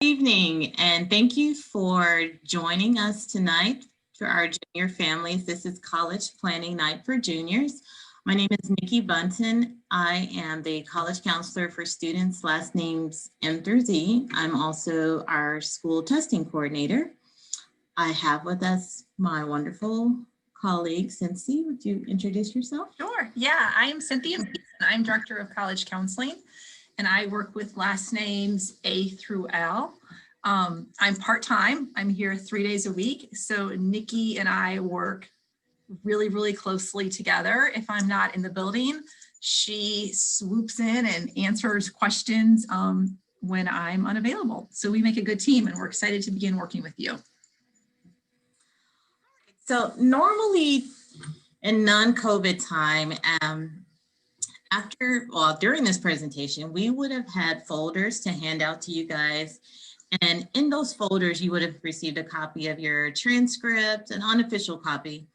Evening, and thank you for joining us tonight for our junior families. This is College Planning Night for Juniors. My name is Nikki Bunton. I am the college counselor for students, last names M through Z. I'm also our school testing coordinator. I have with us my wonderful colleague, Cynthia. Would you introduce yourself? Sure. Yeah, I am Cynthia Mason. I'm Director of College Counseling, and I work with last names A through L. I'm part-time. I'm here 3 days a week. So Nikki and I work really closely together. If I'm not in the building, she swoops in and answers questions when I'm unavailable. So we make a good team, and we're excited to begin working with you. So normally in non-COVID time, during this presentation, we would have had folders to hand out to you guys. And in those folders, you would have received a copy of your transcript, an unofficial copy,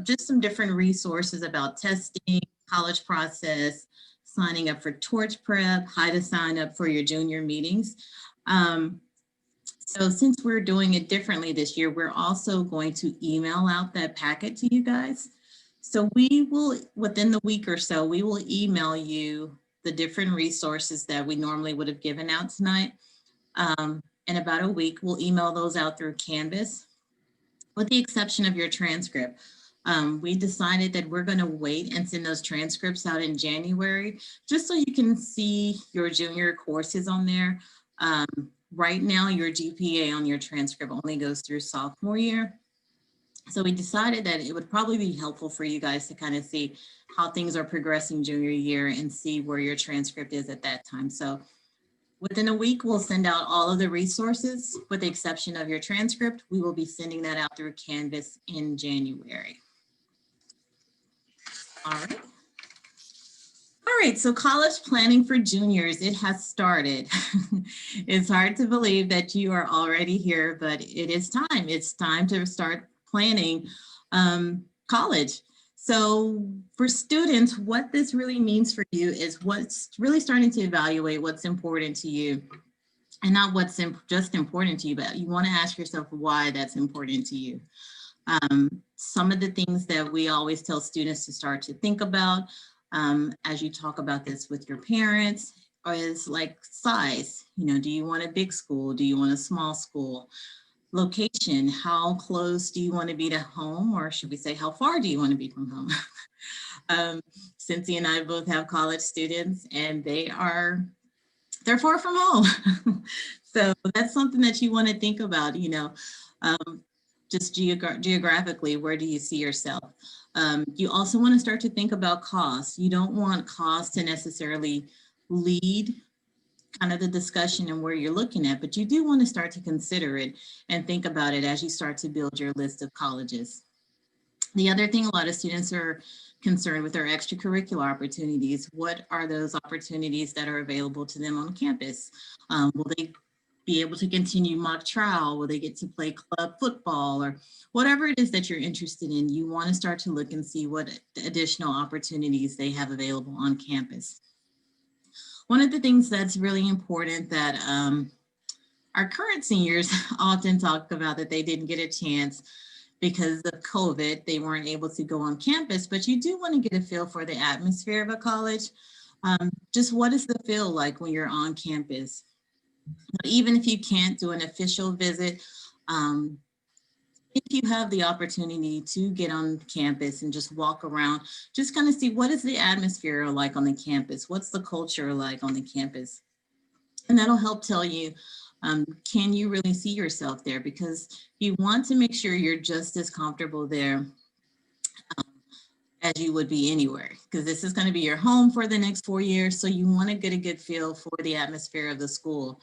just some different resources about testing, college process, signing up for torch prep, how to sign up for your junior meetings. So since we're doing it differently this year, we're also going to email out that packet to you guys. So we will, within the week or so, we will email you the different resources that we normally would have given out tonight. In about a week, we'll email those out through Canvas, with the exception of your transcript. We decided that we're going to wait and send those transcripts out in January, just so you can see your junior courses on there. Right now, your GPA on your transcript only goes through sophomore year. So we decided that it would probably be helpful for you guys to kind of see how things are progressing junior year and see where your transcript is at that time. So within a week, we'll send out all of the resources with the exception of your transcript. We will be sending that out through Canvas in January. All right. All right, so college planning for juniors, it has started. It's hard to believe that you are already here, but it is time. It's time to start planning college. So for students, what this really means for you is what's really starting to evaluate what's important to you, and not what's just important to you, but you want to ask yourself why that's important to you. Some of the things that we always tell students to start to think about as you talk about this with your parents is like size. You know, do you want a big school? Do you want a small school? Location, how close do you want to be to home? Or should we say, how far do you want to be from home? Cynthia and I both have college students, and they're far from home. So that's something that you want to think about, you know, just geographically, where do you see yourself? You also want to start to think about costs. You don't want costs to necessarily lead kind of the discussion and where you're looking at, but you do want to start to consider it and think about it as you start to build your list of colleges. The other thing a lot of students are concerned with are extracurricular opportunities. What are those opportunities that are available to them on campus? Will they be able to continue mock trial? Will they get to play club football or whatever it is that you're interested in? You want to start to look and see what additional opportunities they have available on campus. One of the things that's really important that our current seniors often talk about that they didn't get a chance because of COVID, they weren't able to go on campus, but you do want to get a feel for the atmosphere of a college. Just what is the feel like when you're on campus? Even if you can't do an official visit, if you have the opportunity to get on campus and just walk around, just kind of see what is the atmosphere like on the campus? What's the culture like on the campus? And that'll help tell you, can you really see yourself there? Because you want to make sure you're just as comfortable there as you would be anywhere, because this is going to be your home for the next 4 years. So you want to get a good feel for the atmosphere of the school.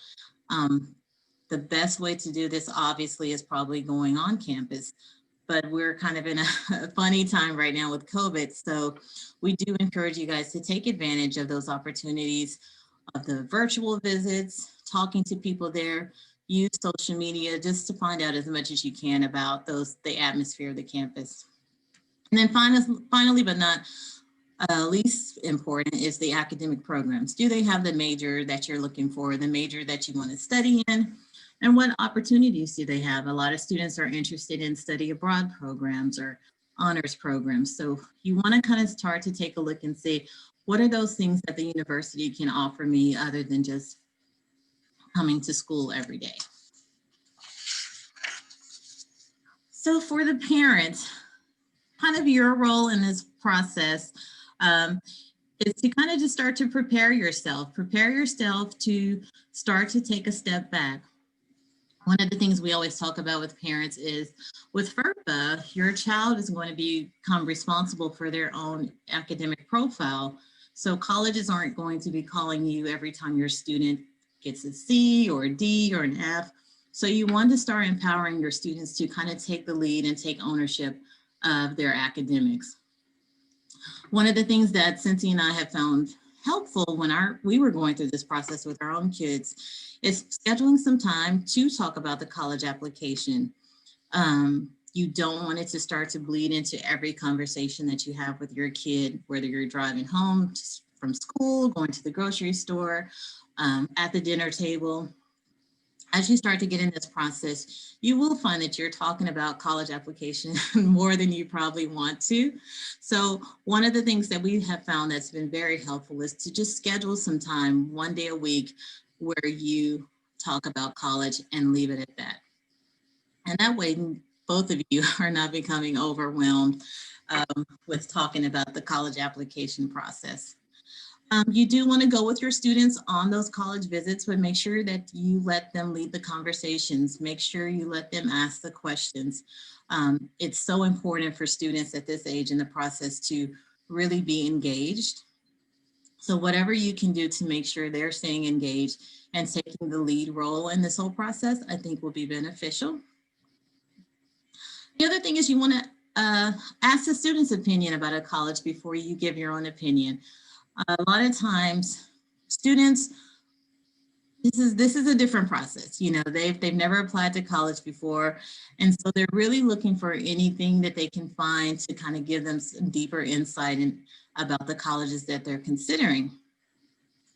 The best way to do this, obviously, is probably going on campus, but we're kind of in a funny time right now with COVID. So we do encourage you guys to take advantage of those opportunities of the virtual visits, talking to people there, use social media just to find out as much as you can about the atmosphere of the campus. And then finally, but not Least important is the academic programs. Do they have the major that you're looking for, the major that you want to study in? And what opportunities do they have? A lot of students are interested in study abroad programs or honors programs. So you want to kind of start to take a look and see what are those things that the university can offer me other than just coming to school every day. So for the parents, kind of your role in this process is to kind of just start to prepare yourself to start to take a step back. One of the things we always talk about with parents is with FERPA, your child is going to become responsible for their own academic profile. So colleges aren't going to be calling you every time your student gets a C or a D or an F. So you want to start empowering your students to kind of take the lead and take ownership of their academics. One of the things that Cynthia and I have found helpful when we were going through this process with our own kids is scheduling some time to talk about the college application. You don't want it to start to bleed into every conversation that you have with your kid, whether you're driving home from school, going to the grocery store, at the dinner table. As you start to get in this process, you will find that you're talking about college application more than you probably want to. So one of the things that we have found that's been very helpful is to just schedule some time, one day a week, where you talk about college and leave it at that. And that way, both of you are not becoming overwhelmed with talking about the college application process. You do want to go with your students on those college visits, but make sure that you let them lead the conversations. Make sure you let them ask the questions. It's so important for students at this age in the process to really be engaged. So whatever you can do to make sure they're staying engaged and taking the lead role in this whole process, I think will be beneficial. The other thing is you want to ask the student's opinion about a college before you give your own opinion. A lot of times students, this is a different process. You know, they've never applied to college before. And so they're really looking for anything that they can find to kind of give them some deeper insight about the colleges that they're considering.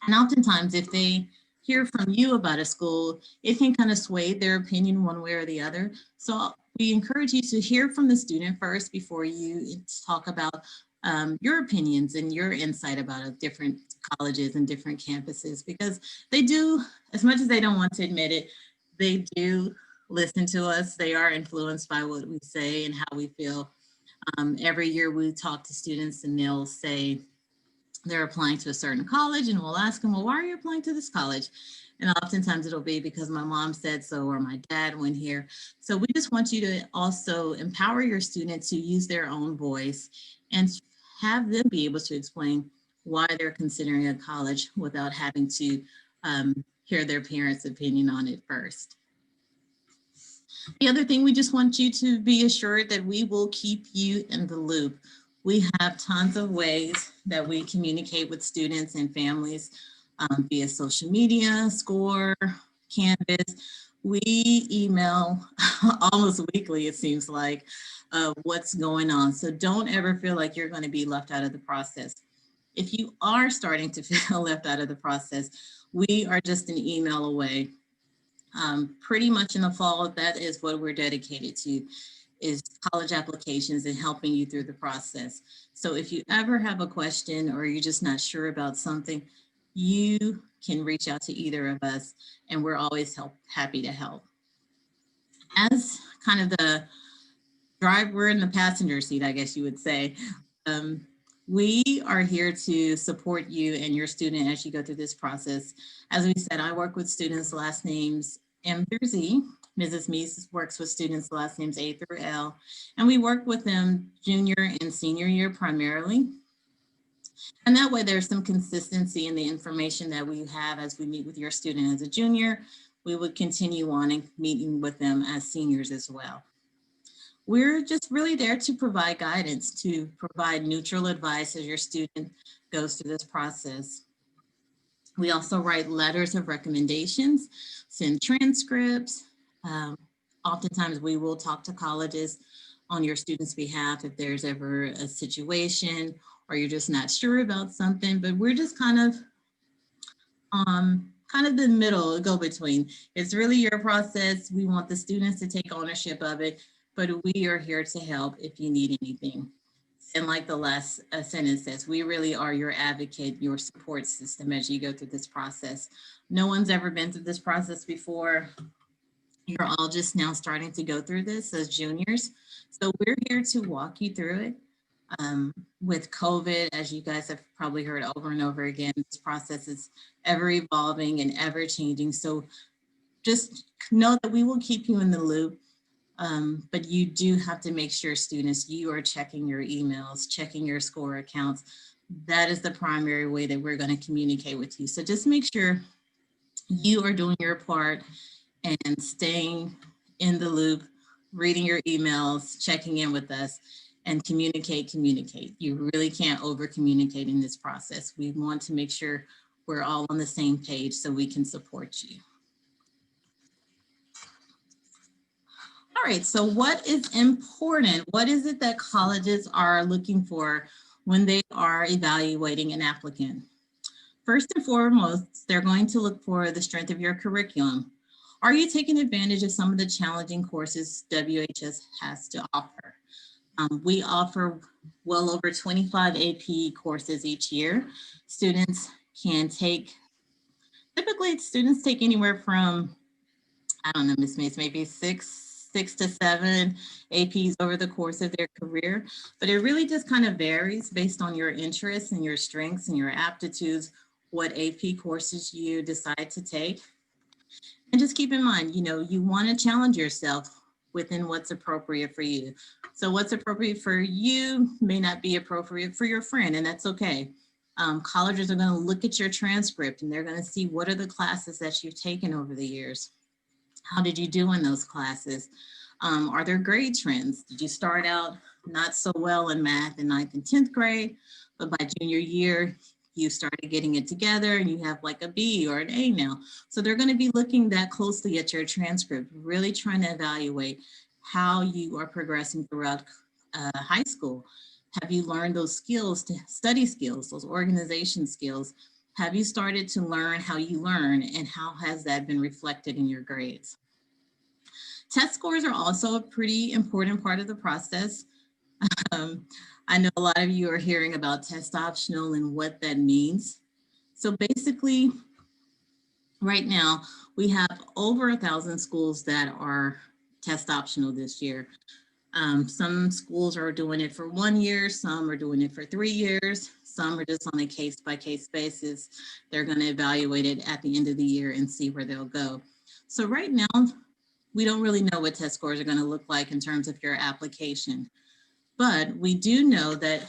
And oftentimes if they hear from you about a school, it can kind of sway their opinion one way or the other. So we encourage you to hear from the student first before you talk about your opinions and your insight about different colleges and different campuses, because they do, as much as they don't want to admit it, they do listen to us. They are influenced by what we say and how we feel. Every year we talk to students and they'll say they're applying to a certain college, and we'll ask them, well, why are you applying to this college? And oftentimes it'll be because my mom said so, or my dad went here. So we just want you to also empower your students to use their own voice and have them be able to explain why they're considering a college without having to hear their parents' opinion on it first. The other thing, we just want you to be assured that we will keep you in the loop. We have tons of ways that we communicate with students and families via social media, SCORE, Canvas. We email almost weekly, it seems like, what's going on. So don't ever feel like you're going to be left out of the process. If you are starting to feel left out of the process, we are just an email away. Pretty much in the fall, that is what we're dedicated to, is college applications and helping you through the process. So if you ever have a question or you're just not sure about something, you can reach out to either of us, and we're always happy to help. As kind of the driver, we're in the passenger seat, I guess you would say. We are here to support you and your student as you go through this process. As we said, I work with students' last names M through Z. Mrs. Meese works with students' last names A through L, and we work with them junior and senior year primarily. And that way there's some consistency in the information that we have as we meet with your student as a junior. We would continue on and meeting with them as seniors as well. We're just really there to provide guidance, to provide neutral advice as your student goes through this process. We also write letters of recommendations, send transcripts. Oftentimes we will talk to colleges on your student's behalf if there's ever a situation or you're just not sure about something, but we're just kind of the middle, go between. It's really your process. We want the students to take ownership of it, but we are here to help if you need anything. And like the last sentence says, we really are your advocate, your support system as you go through this process. No one's ever been through this process before. You're all just now starting to go through this as juniors. So we're here to walk you through it. With COVID, as you guys have probably heard over and over again, this process is ever evolving and ever changing. So just know that we will keep you in the loop. But you do have to make sure, students, you are checking your emails, checking your score accounts. That is the primary way that we're going to communicate with you. So just make sure you are doing your part and staying in the loop, reading your emails, checking in with us, and communicate. You really can't over communicate in this process. We want to make sure we're all on the same page so we can support you. All right, so what is important? What is it that colleges are looking for when they are evaluating an applicant? First and foremost, they're going to look for the strength of your curriculum. Are you taking advantage of some of the challenging courses WHS has to offer? We offer well over 25 AP courses each year. Students can take, typically students take anywhere from, I don't know, Ms. Mace, maybe six to seven APs over the course of their career, but it really just kind of varies based on your interests and your strengths and your aptitudes, what AP courses you decide to take. And just keep in mind, you know, you want to challenge yourself within what's appropriate for you. So what's appropriate for you may not be appropriate for your friend, and that's okay. Colleges are going to look at your transcript and they're going to see what are the classes that you've taken over the years. How did you do in those classes? Are there grade trends? Did you start out not so well in math in 9th and 10th grade, but by junior year, you started getting it together and you have like a B or an A now. So they're going to be looking that closely at your transcript, really trying to evaluate how you are progressing throughout high school. Have you learned those skills, study skills, those organization skills? Have you started to learn how you learn, and how has that been reflected in your grades? Test scores are also a pretty important part of the process. I know a lot of you are hearing about test optional and what that means. So basically, right now, we have over 1,000 schools that are test optional this year. Some schools are doing it for 1 year, some are doing it for 3 years, some are just on a case-by-case basis. They're going to evaluate it at the end of the year and see where they'll go. So right now, we don't really know what test scores are going to look like in terms of your application. But we do know that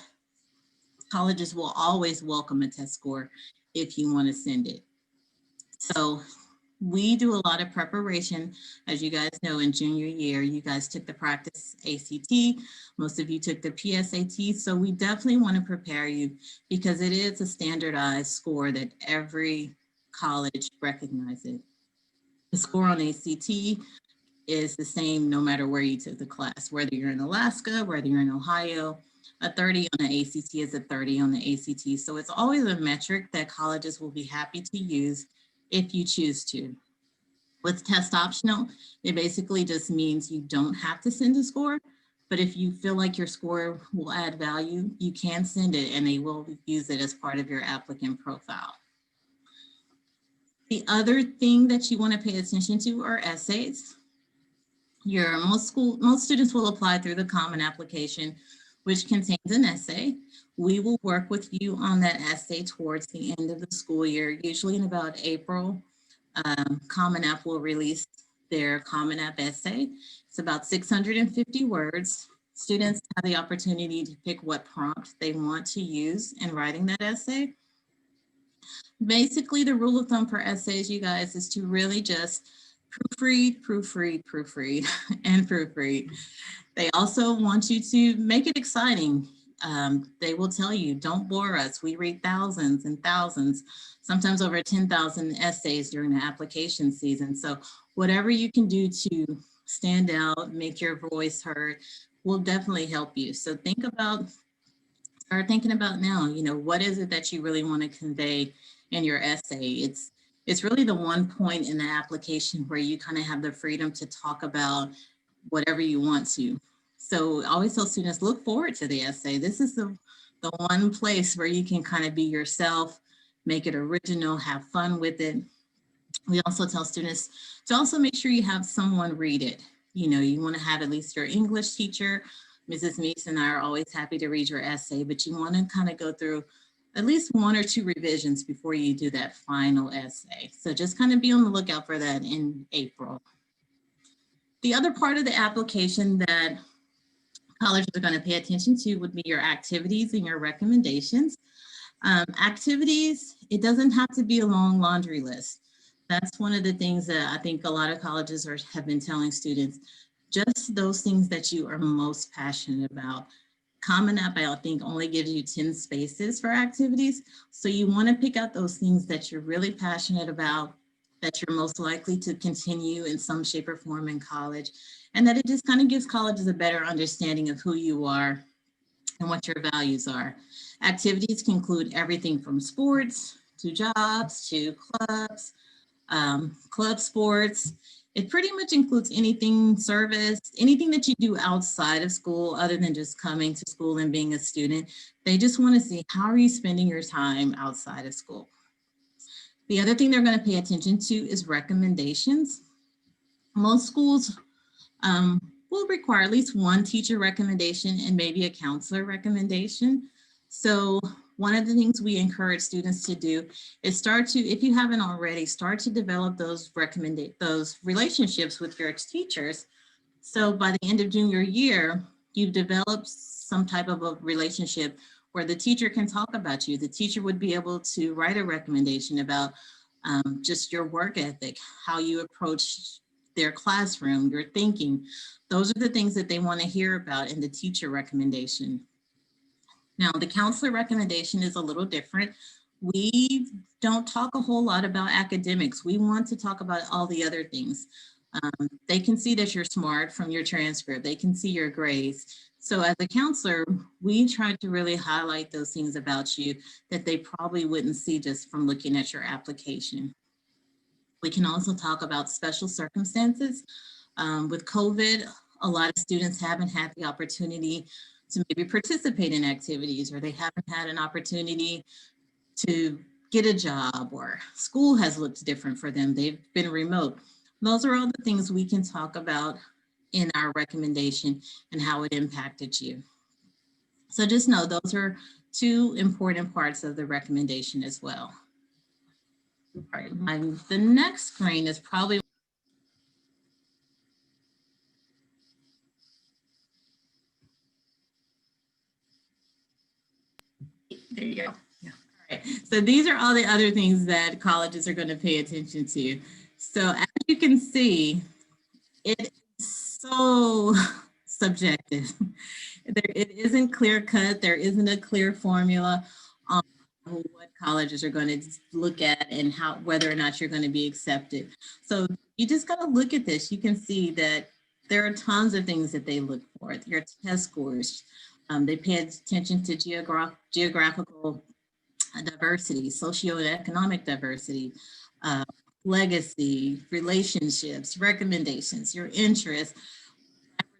colleges will always welcome a test score if you want to send it. So we do a lot of preparation. As you guys know, in junior year, you guys took the practice ACT. Most of you took the PSAT. So we definitely want to prepare you because it is a standardized score that every college recognizes. The score on ACT is the same no matter where you took the class, whether you're in Alaska, whether you're in Ohio. A 30 on the ACT is a 30 on the ACT. So it's always a metric that colleges will be happy to use if you choose to. With test optional, it basically just means you don't have to send a score, but if you feel like your score will add value, you can send it and they will use it as part of your applicant profile. The other thing that you want to pay attention to are essays. Most students will apply through the Common Application, which contains an essay. We will work with you on that essay towards the end of the school year, usually in about April. Common App will release their Common App essay. It's about 650 words. Students have the opportunity to pick what prompt they want to use in writing that essay. Basically, the rule of thumb for essays, you guys, is to really just proofread, and proofread. They also want you to make it exciting. They will tell you, don't bore us. We read thousands and thousands, sometimes over 10,000 essays during the application season. So whatever you can do to stand out, make your voice heard, will definitely help you. So think about Start thinking about now, what is it that you really want to convey in your essay? It's really the one point in the application where you kind of have the freedom to talk about whatever you want to. So I always tell students, look forward to the essay. This is the one place where you can kind of be yourself, make it original, have fun with it. We also tell students to also make sure you have someone read it. You want to have at least your English teacher. Mrs. Meeks and I are always happy to read your essay, but you want to kind of go through at least 1 or 2 revisions before you do that final essay. So just kind of be on the lookout for that in April. The other part of the application that colleges are going to pay attention to would be your activities and your recommendations. Activities, it doesn't have to be a long laundry list. That's one of the things that I think a lot of colleges have been telling students, just those things that you are most passionate about. Common App, I think, only gives you 10 spaces for activities. So you want to pick out those things that you're really passionate about, that you're most likely to continue in some shape or form in college, and that it just kind of gives colleges a better understanding of who you are and what your values are. Activities can include everything from sports to jobs to clubs, club sports. It pretty much includes anything service, anything that you do outside of school other than just coming to school and being a student. They just want to see, how are you spending your time outside of school? The other thing they're going to pay attention to is recommendations. Most schools will require at least 1 teacher recommendation and maybe a counselor recommendation. So one of the things we encourage students to do is start to, if you haven't already, start to develop those relationships with your teachers. So by the end of junior year, you've developed some type of a relationship where the teacher can talk about you. The teacher would be able to write a recommendation about just your work ethic, how you approach their classroom, your thinking. Those are the things that they want to hear about in the teacher recommendation. Now, the counselor recommendation is a little different. We don't talk a whole lot about academics. We want to talk about all the other things. They can see that you're smart from your transcript. They can see your grades. So as a counselor, we try to really highlight those things about you that they probably wouldn't see just from looking at your application. We can also talk about special circumstances. With COVID, a lot of students haven't had the opportunity to maybe participate in activities, or they haven't had an opportunity to get a job, or school has looked different for them. They've been remote. Those are all the things we can talk about in our recommendation and how it impacted you. So just know those are 2 important parts of the recommendation as well. All right, the next screen is probably There you go. yeah. All right. So these are all the other things that colleges are going to pay attention to. So as you can see, it is so subjective. It isn't clear cut. There isn't a clear formula on what colleges are going to look at and whether or not you're going to be accepted. So you just got to look at this. You can see that there are tons of things that they look for. Your test scores. They pay attention to geographical diversity, socioeconomic diversity, legacy, relationships, recommendations, your interests,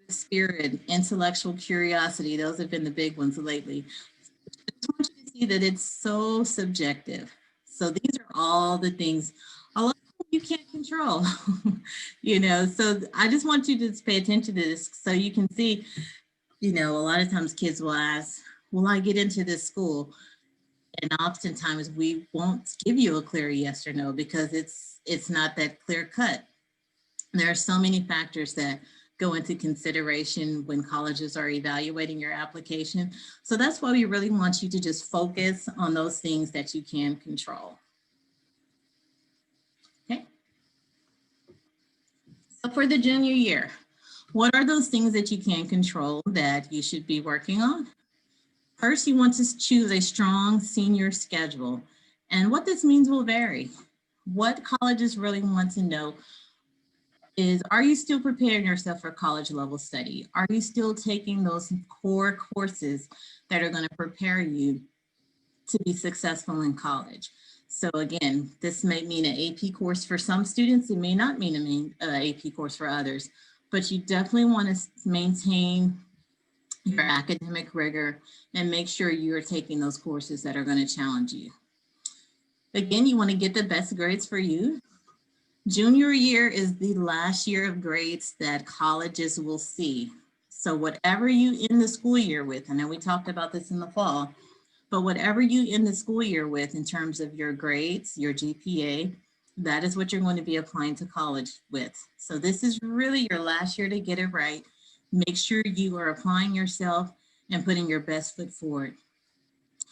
spirit, intellectual curiosity. Those have been the big ones lately. I just want you to see that it's so subjective. So these are all the things, a lot of them you can't control, so I just want you to pay attention to this so you can see, a lot of times kids will ask, will I get into this school? And oftentimes we won't give you a clear yes or no because it's not that clear cut. There are so many factors that go into consideration when colleges are evaluating your application. So that's why we really want you to just focus on those things that you can control. Okay. So for the junior year, what are those things that you can control that you should be working on? First, you want to choose a strong senior schedule. And what this means will vary. What colleges really want to know is, are you still preparing yourself for college level study? Are you still taking those core courses that are going to prepare you to be successful in college? So again, this may mean an AP course for some students. It may not mean an AP course for others, but you definitely want to maintain your academic rigor and make sure you're taking those courses that are going to challenge you. Again, you want to get the best grades for you. Junior year is the last year of grades that colleges will see. So whatever you end the school year with, I know we talked about this in the fall, but whatever you end the school year with in terms of your grades, your GPA, that is what you're going to be applying to college with. So this is really your last year to get it right. Make sure you are applying yourself and putting your best foot forward.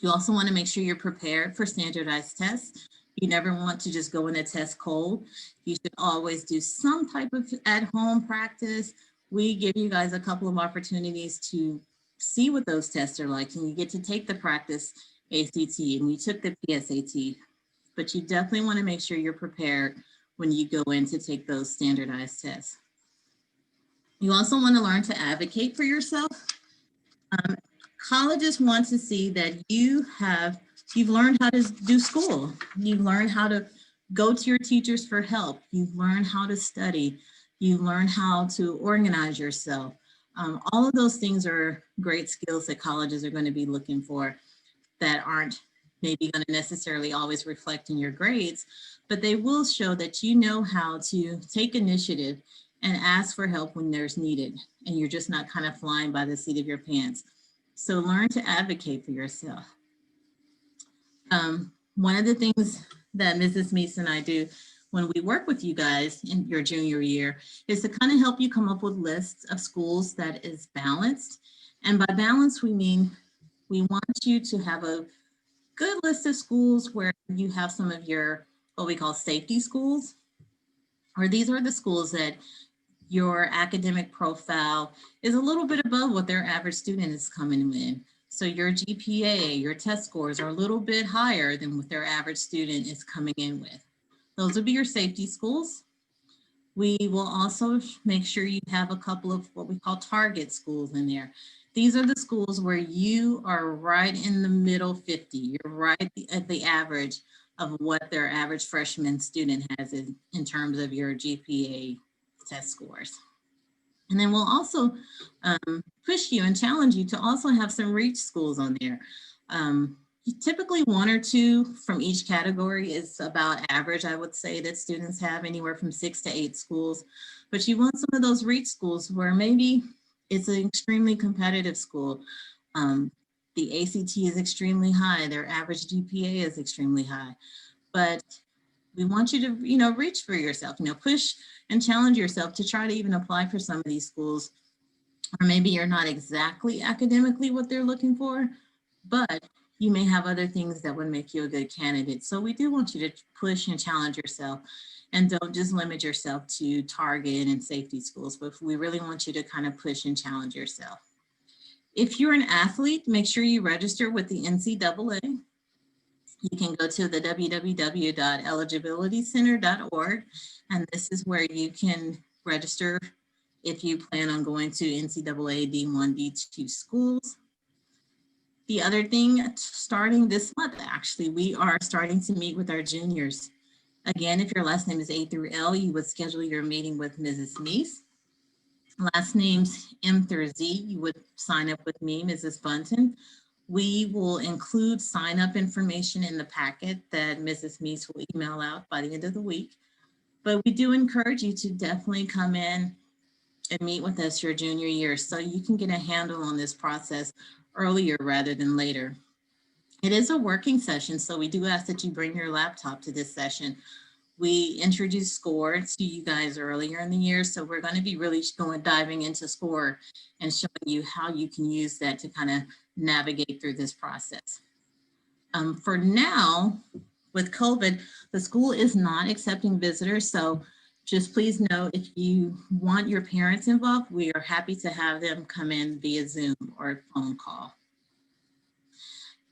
You also want to make sure you're prepared for standardized tests. You never want to just go in a test cold. You should always do some type of at-home practice. We give you guys a couple of opportunities to see what those tests are like, and you get to take the practice ACT and you took the PSAT, but you definitely want to make sure you're prepared when you go in to take those standardized tests. You also want to learn to advocate for yourself. Colleges want to see that you've learned how to do school. You've learned how to go to your teachers for help. You've learned how to study. You've learned how to organize yourself. All of those things are great skills that colleges are going to be looking for that aren't maybe going to necessarily always reflect in your grades, but they will show that you know how to take initiative and ask for help when there's needed, and you're just not kind of flying by the seat of your pants. So learn to advocate for yourself. One of the things that Mrs. Meese and I do when we work with you guys in your junior year is to kind of help you come up with lists of schools that is balanced. And by balance, we mean we want you to have a good list of schools where you have some of your, what we call safety schools, or these are the schools that your academic profile is a little bit above what their average student is coming in. So your GPA, your test scores are a little bit higher than what their average student is coming in with. Those will be your safety schools. We will also make sure you have a couple of what we call target schools in there. These are the schools where you are right in the middle 50. You're right at the average of what their average freshman student has in terms of your GPA test scores. And then we'll also push you and challenge you to also have some reach schools on there. Typically 1 or 2 from each category is about average, I would say, that students have anywhere from 6 to 8 schools. But you want some of those reach schools where maybe it's an extremely competitive school. The ACT is extremely high. Their average GPA is extremely high. But we want you to, reach for yourself, push and challenge yourself to try to even apply for some of these schools. Or maybe you're not exactly academically what they're looking for, but you may have other things that would make you a good candidate. So we do want you to push and challenge yourself, and don't just limit yourself to target and safety schools, but we really want you to kind of push and challenge yourself. If you're an athlete, make sure you register with the NCAA. You can go to the www.eligibilitycenter.org, and this is where you can register if you plan on going to NCAA D1, D2 schools. The other thing, starting this month, actually, we are starting to meet with our juniors. Again, if your last name is A through L, you would schedule your meeting with Mrs. Meese. Last names M through Z, you would sign up with me, Mrs. Bunton. We will include sign-up information in the packet that Mrs. Meese will email out by the end of the week. But we do encourage you to definitely come in and meet with us your junior year so you can get a handle on this process earlier rather than later. It is a working session, so we do ask that you bring your laptop to this session. We introduced SCORE to you guys earlier in the year, so we're going to be really diving into SCORE and showing you how you can use that to kind of navigate through this process. For now, with COVID, the school is not accepting visitors, so just please know if you want your parents involved, we are happy to have them come in via Zoom or phone call.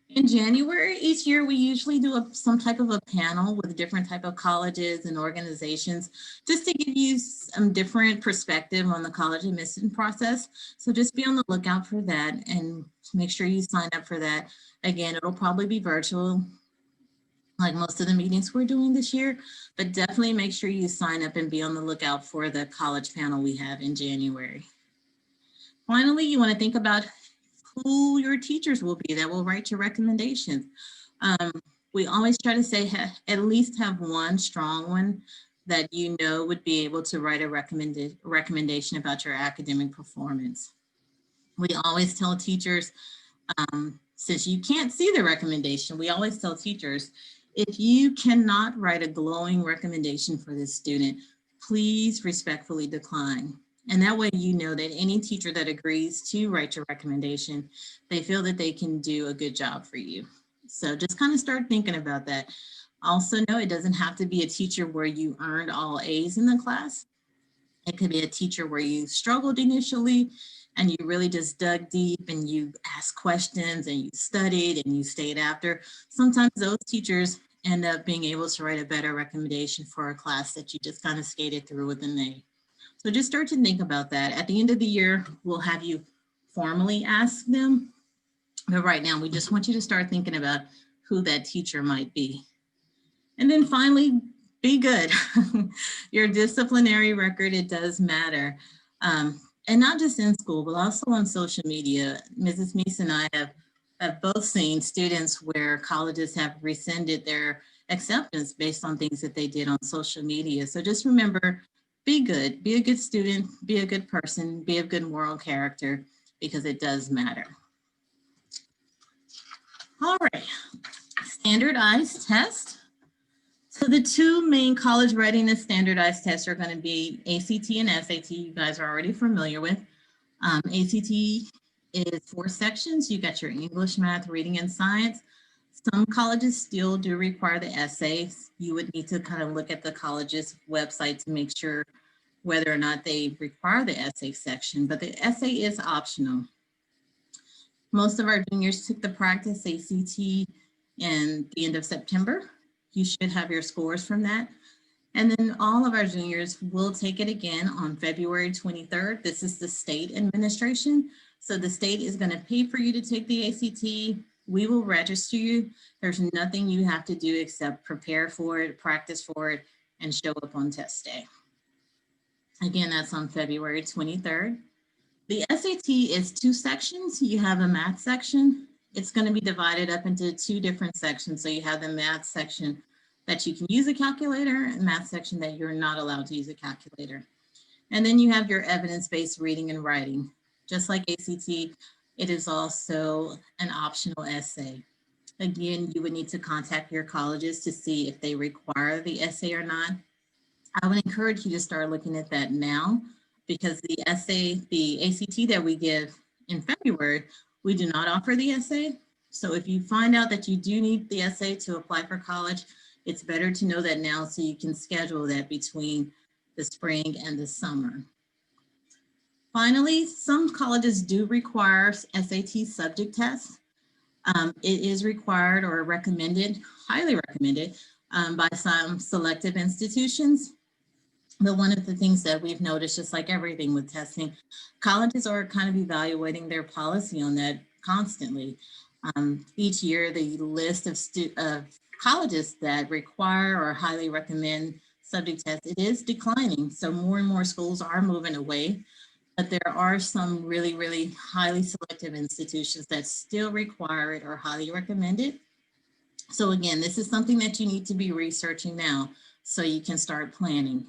In January, each year, we usually do some type of a panel with different type of colleges and organizations, just to give you some different perspective on the college admission process. So just be on the lookout for that and make sure you sign up for that. Again, it'll probably be virtual, like most of the meetings we're doing this year, but definitely make sure you sign up and be on the lookout for the college panel we have in January. Finally, you want to think about who your teachers will be that will write your recommendations. We always try to say at least have one strong one that you know would be able to write a recommendation about your academic performance. We always tell teachers, since you can't see the recommendation, we always tell teachers, if you cannot write a glowing recommendation for this student, please respectfully decline. And that way you know that any teacher that agrees to write your recommendation, they feel that they can do a good job for you. So just kind of start thinking about that. Also know it doesn't have to be a teacher where you earned all A's in the class. It could be a teacher where you struggled initially and you really just dug deep and you asked questions and you studied and you stayed after. Sometimes those teachers end up being able to write a better recommendation for a class that you just kind of skated through with an A. So just start to think about that. At the end of the year, we'll have you formally ask them. But right now, we just want you to start thinking about who that teacher might be. And then finally, be good. Your disciplinary record, it does matter. And not just in school, but also on social media. Mrs. Meese and I have both seen students where colleges have rescinded their acceptance based on things that they did on social media. So just remember, be good, be a good student, be a good person, be a good moral character, because it does matter. All right, standardized test. So the two main college readiness standardized tests are going to be ACT and SAT. You guys are already familiar with. ACT is 4 sections. You got your English, math, reading, and science. Some colleges still do require the essays. You would need to kind of look at the college's website to make sure whether or not they require the essay section, but the essay is optional. Most of our juniors took the practice ACT in the end of September. You should have your scores from that. And then all of our juniors will take it again on February 23rd. This is the state administration. So the state is going to pay for you to take the ACT. We will register you. There's nothing you have to do except prepare for it, practice for it, and show up on test day. Again, that's on February 23rd. The SAT is 2 sections. You have a math section. It's going to be divided up into 2 different sections. So you have the math section that you can use a calculator and math section that you're not allowed to use a calculator. And then you have your evidence-based reading and writing. Just like ACT, it is also an optional essay. Again, you would need to contact your colleges to see if they require the essay or not. I would encourage you to start looking at that now, because the essay, the ACT that we give in February, we do not offer the essay. So if you find out that you do need the essay to apply for college, it's better to know that now so you can schedule that between the spring and the summer. Finally, some colleges do require SAT subject tests. It is required or recommended, highly recommended, by some selective institutions. But one of the things that we've noticed, just like everything with testing, colleges are kind of evaluating their policy on that constantly. Each year, the list of colleges that require or highly recommend subject tests, it is declining. So more and more schools are moving away, but there are some really, really highly selective institutions that still require it or highly recommend it. So again, this is something that you need to be researching now so you can start planning.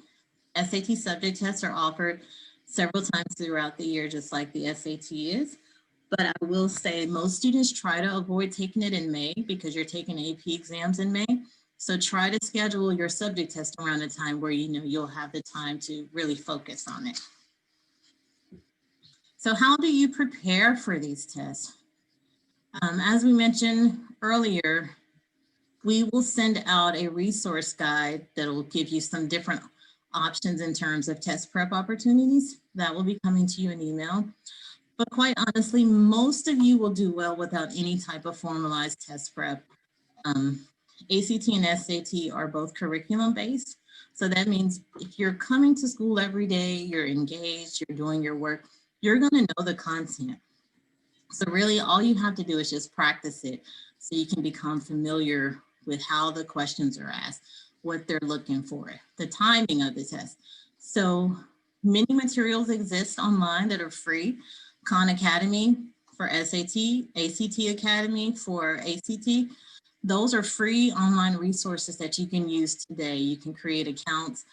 SAT subject tests are offered several times throughout the year, just like the SAT is. But I will say most students try to avoid taking it in May because you're taking AP exams in May. So try to schedule your subject test around a time where you know you'll have the time to really focus on it. So how do you prepare for these tests? As we mentioned earlier, we will send out a resource guide that will give you some different options in terms of test prep opportunities. That will be coming to you in email. But quite honestly, most of you will do well without any type of formalized test prep. ACT and SAT are both curriculum based. So that means if you're coming to school every day, you're engaged, you're doing your work, you're going to know the content. So really all you have to do is just practice it so you can become familiar with how the questions are asked, what they're looking for, the timing of the test. So many materials exist online that are free. Khan Academy for SAT, ACT Academy for ACT. Those are free online resources that you can use today. You can create accounts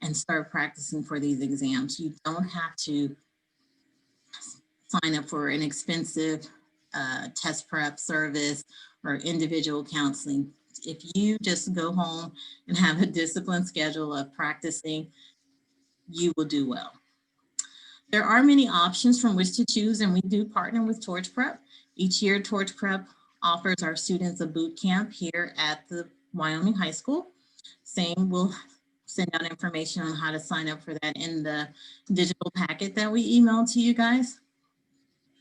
and start practicing for these exams. You don't have to sign up for an expensive test prep service or individual counseling. If you just go home and have a disciplined schedule of practicing, you will do well. There are many options from which to choose, and we do partner with Torch Prep. Each year, Torch Prep offers our students a boot camp here at the Wyoming High School. Same, we'll send out information on how to sign up for that in the digital packet that we emailed to you guys.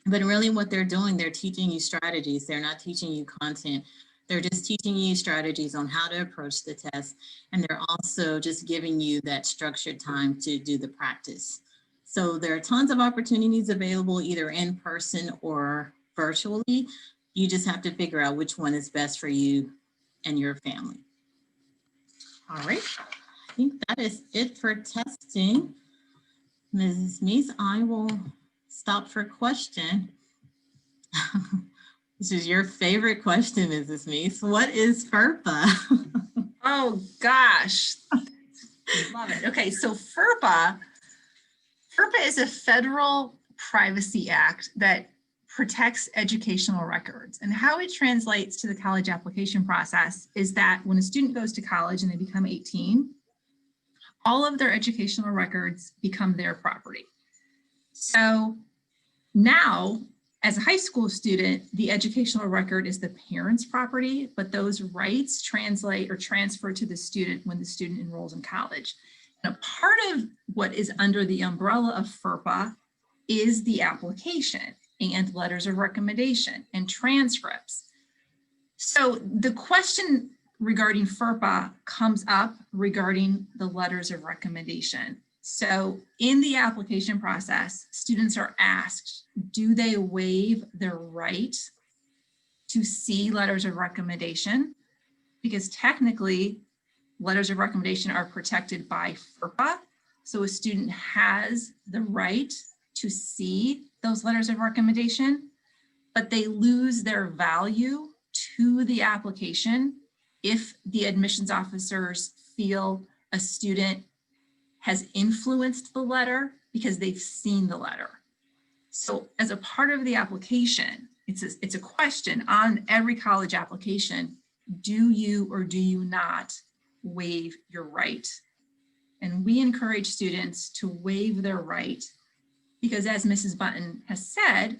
But really what they're doing, they're teaching you strategies. They're not teaching you content. They're just teaching you strategies on how to approach the test. And they're also just giving you that structured time to do the practice. So there are tons of opportunities available either in person or virtually. You just have to figure out which one is best for you and your family. All right, I think that is it for testing. Mrs. Meese, I will stop for question. This is your favorite question, Mrs. Meese. What is FERPA? Oh gosh, love it. Okay, so FERPA is a federal privacy act that protects educational records. And how it translates to the college application process is that when a student goes to college and they become 18, all of their educational records become their property. So now, as a high school student, the educational record is the parent's property, but those rights translate or transfer to the student when the student enrolls in college. And a part of what is under the umbrella of FERPA is the application and letters of recommendation and transcripts. So the question regarding FERPA comes up regarding the letters of recommendation. So in the application process, students are asked, do they waive their right to see letters of recommendation? Because technically, letters of recommendation are protected by FERPA. So a student has the right to see those letters of recommendation, but they lose their value to the application if the admissions officers feel a student has influenced the letter because they've seen the letter. So as a part of the application, it's a question on every college application, do you or do you not waive your right? And we encourage students to waive their right because, as Mrs. Button has said,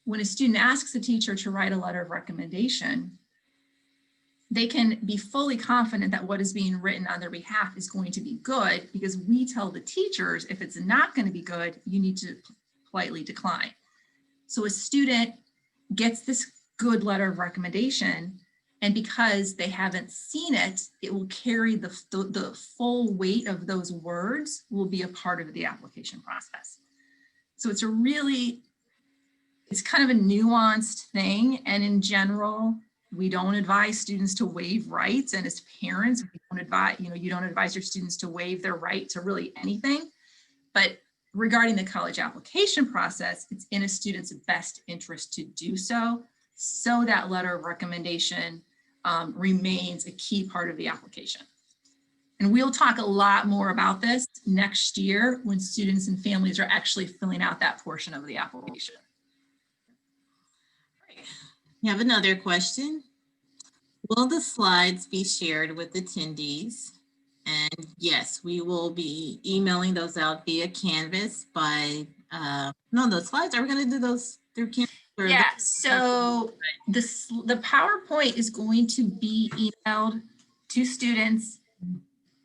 when a student asks a teacher to write a letter of recommendation, they can be fully confident that what is being written on their behalf is going to be good because we tell the teachers if it's not going to be good, you need to politely decline. So a student gets this good letter of recommendation, and because they haven't seen it, it will carry the full weight of those words will be a part of the application process. So it's kind of a nuanced thing. And in general, we don't advise students to waive rights. And as parents, we don't advise, you don't advise your students to waive their right to really anything. But regarding the college application process, it's in a student's best interest to do so, so that letter of recommendation remains a key part of the application. And we'll talk a lot more about this next year when students and families are actually filling out that portion of the application. We have another question. Will the slides be shared with attendees? And yes, we will be emailing those out via Canvas by, no, the slides, are we going to do those through Canvas? Yeah, so the PowerPoint is going to be emailed to students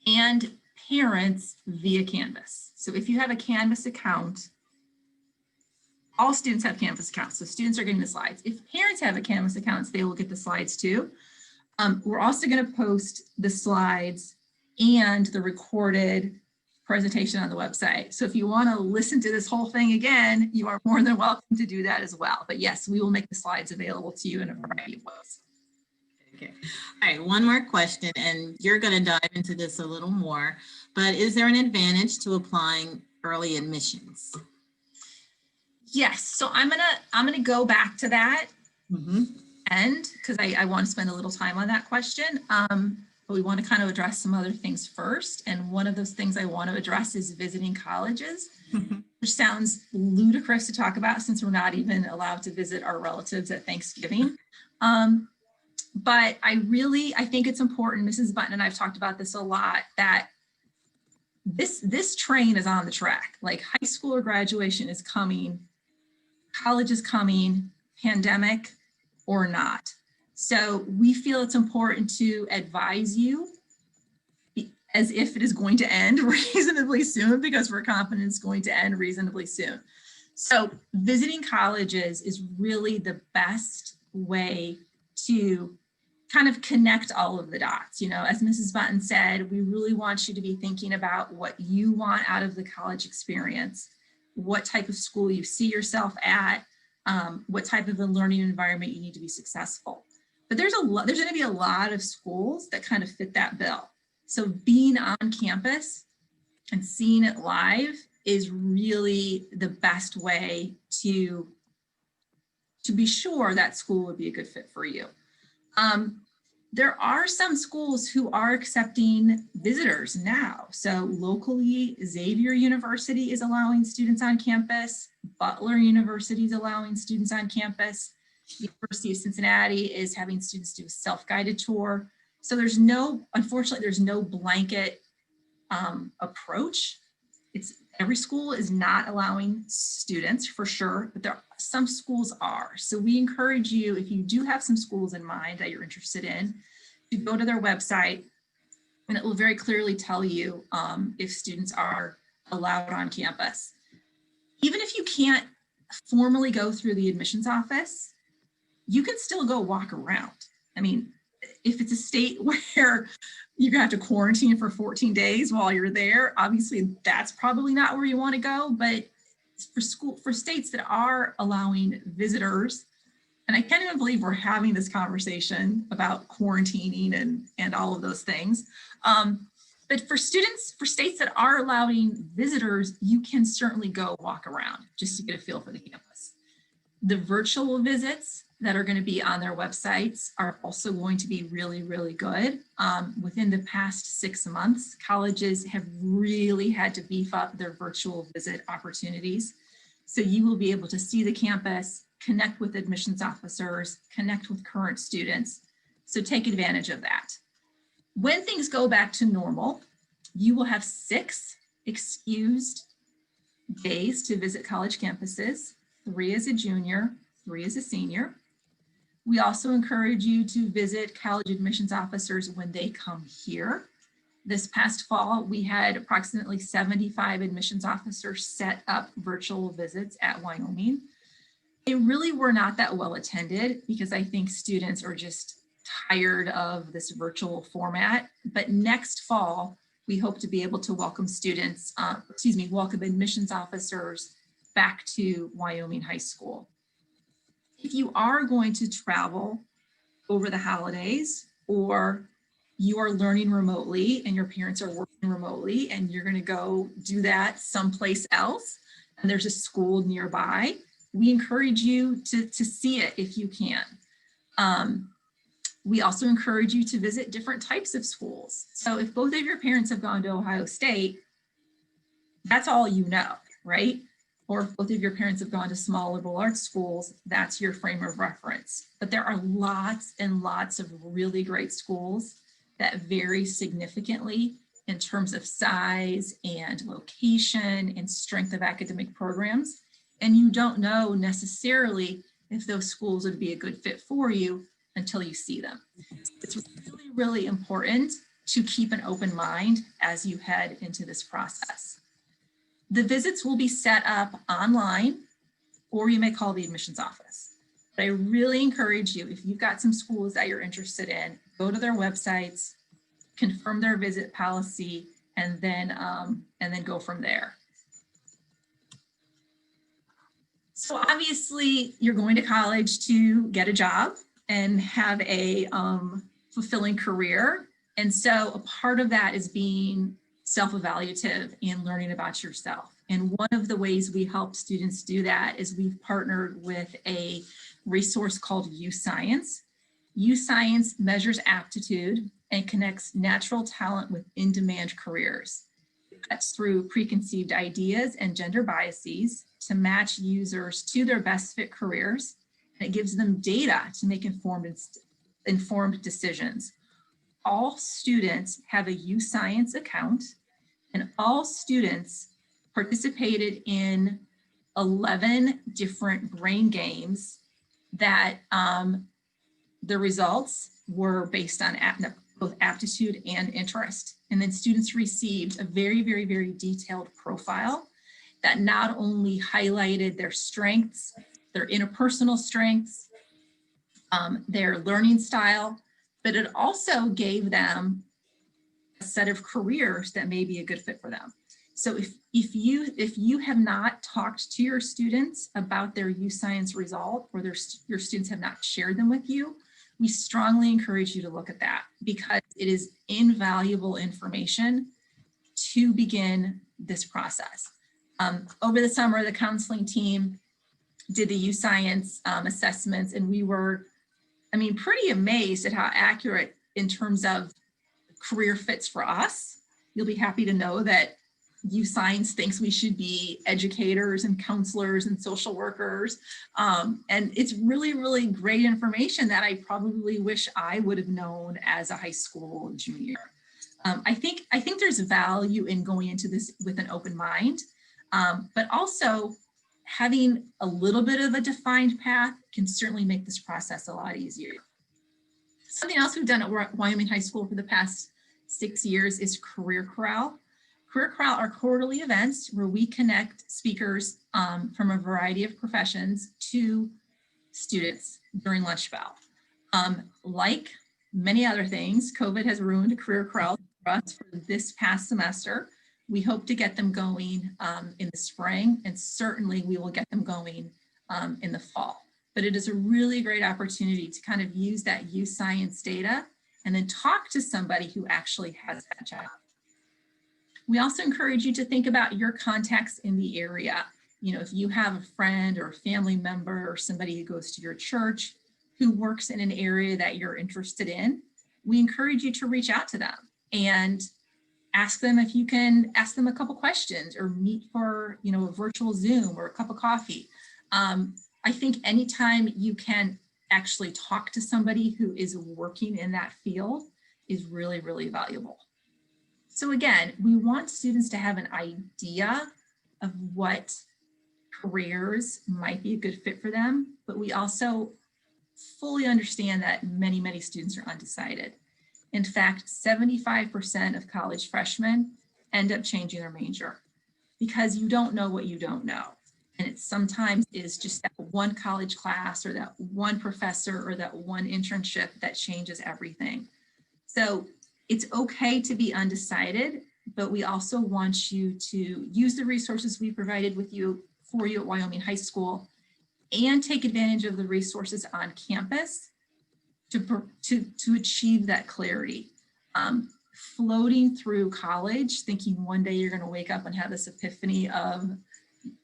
and parents via Canvas. So if you have a Canvas account, all students have Canvas accounts, so students are getting the slides. If parents have a Canvas account, they will get the slides too. We're also going to post the slides and the recorded presentation on the website. So if you want to listen to this whole thing again, you are more than welcome to do that as well. But yes, we will make the slides available to you in a variety of ways. Okay. All right, one more question, and you're going to dive into this a little more, but is there an advantage to applying early admissions? Yes, so I'm gonna go back to that Mm-hmm. end because I want to spend a little time on that question. But we want to kind of address some other things first. And one of those things I want to address is visiting colleges, which sounds ludicrous to talk about since we're not even allowed to visit our relatives at Thanksgiving. But I think it's important, Mrs. Button and I've talked about this a lot, that this train is on the track. Like high school or graduation is coming, college is coming, pandemic or not. So we feel it's important to advise you as if it is going to end reasonably soon, because we're confident it's going to end reasonably soon. So visiting colleges is really the best way to kind of connect all of the dots. You know, as Mrs. Button said, we really want you to be thinking about what you want out of the college experience, what type of school you see yourself at, what type of a learning environment you need to be successful. But there's going to be a lot of schools that kind of fit that bill. So being on campus and seeing it live is really the best way to be sure that school would be a good fit for you. There are some schools who are accepting visitors now. So locally, Xavier University is allowing students on campus. Butler University is allowing students on campus. University of Cincinnati is having students do a self-guided tour. So unfortunately, there's no blanket approach. Every school is not allowing students for sure, but some schools are. So we encourage you, if you do have some schools in mind that you're interested in, to go to their website, and it will very clearly tell you if students are allowed on campus. Even if you can't formally go through the admissions office, you can still go walk around. I mean, if it's a state where you're gonna have to quarantine for 14 days while you're there, obviously that's probably not where you want to go. But for states that are allowing visitors, and I can't even believe we're having this conversation about quarantining and all of those things. But for states that are allowing visitors, you can certainly go walk around just to get a feel for the campus. The virtual visits that are going to be on their websites are also going to be really, really good. Within the past 6 months, colleges have really had to beef up their virtual visit opportunities. So you will be able to see the campus, connect with admissions officers, connect with current students. So take advantage of that. When things go back to normal, you will have 6 excused days to visit college campuses, 3 as a junior, 3 as a senior. We also encourage you to visit college admissions officers when they come here. This past fall, we had approximately 75 admissions officers set up virtual visits at Wyoming. They really were not that well attended because I think students are just tired of this virtual format. But next fall, we hope to be able to welcome welcome admissions officers back to Wyoming High School. If you are going to travel over the holidays, or you are learning remotely and your parents are working remotely and you're going to go do that someplace else, and there's a school nearby, we encourage you to see it if you can. We also encourage you to visit different types of schools. So if both of your parents have gone to Ohio State, that's all you know, right? Or if both of your parents have gone to small liberal arts schools, that's your frame of reference. But there are lots and lots of really great schools that vary significantly in terms of size and location and strength of academic programs. And you don't know necessarily if those schools would be a good fit for you until you see them. It's really, really important to keep an open mind as you head into this process. The visits will be set up online or you may call the admissions office. But I really encourage you, if you've got some schools that you're interested in, go to their websites, confirm their visit policy, and then go from there. So obviously you're going to college to get a job and have a fulfilling career. And so a part of that is being self-evaluative and learning about yourself. And one of the ways we help students do that is we've partnered with a resource called U-Science. U-Science measures aptitude and connects natural talent with in-demand careers. That's through preconceived ideas and gender biases to match users to their best fit careers. And it gives them data to make informed decisions. All students have a U-Science account, and all students participated in 11 different brain games that the results were based on both aptitude and interest. And then students received a very, very, very detailed profile that not only highlighted their strengths, their interpersonal strengths, their learning style, but it also gave them a set of careers that may be a good fit for them. So if you have not talked to your students about their U-Science result, or your students have not shared them with you, we strongly encourage you to look at that, because it is invaluable information to begin this process. Over the summer, the counseling team did the U-Science assessments, and we were, pretty amazed at how accurate in terms of career fits for us. You'll be happy to know that U-Science thinks we should be educators and counselors and social workers. And it's really, really great information that I probably wish I would have known as a high school junior. I think there's value in going into this with an open mind, but also having a little bit of a defined path can certainly make this process a lot easier. Something else we've done at Wyoming High School for the past 6 years is Career Corral. Career Corral are quarterly events where we connect speakers from a variety of professions to students during lunch bell. Like many other things, COVID has ruined Career Corral for us for this past semester. We hope to get them going in the spring, and certainly we will get them going in the fall. But it is a really great opportunity to kind of use that U-Science data and then talk to somebody who actually has that job. We also encourage you to think about your contacts in the area. If you have a friend or a family member or somebody who goes to your church who works in an area that you're interested in, we encourage you to reach out to them and ask them if you can ask them a couple questions, or meet for a virtual Zoom or a cup of coffee. I think anytime you can actually talk to somebody who is working in that field is really, really valuable. So again, we want students to have an idea of what careers might be a good fit for them, but we also fully understand that many, many students are undecided. In fact, 75% of college freshmen end up changing their major because you don't know what you don't know. And it sometimes is just that one college class or that one professor or that one internship that changes everything. So it's okay to be undecided, but we also want you to use the resources we provided for you at Wyoming High School, and take advantage of the resources on campus to achieve that clarity. Floating through college, thinking one day you're going to wake up and have this epiphany of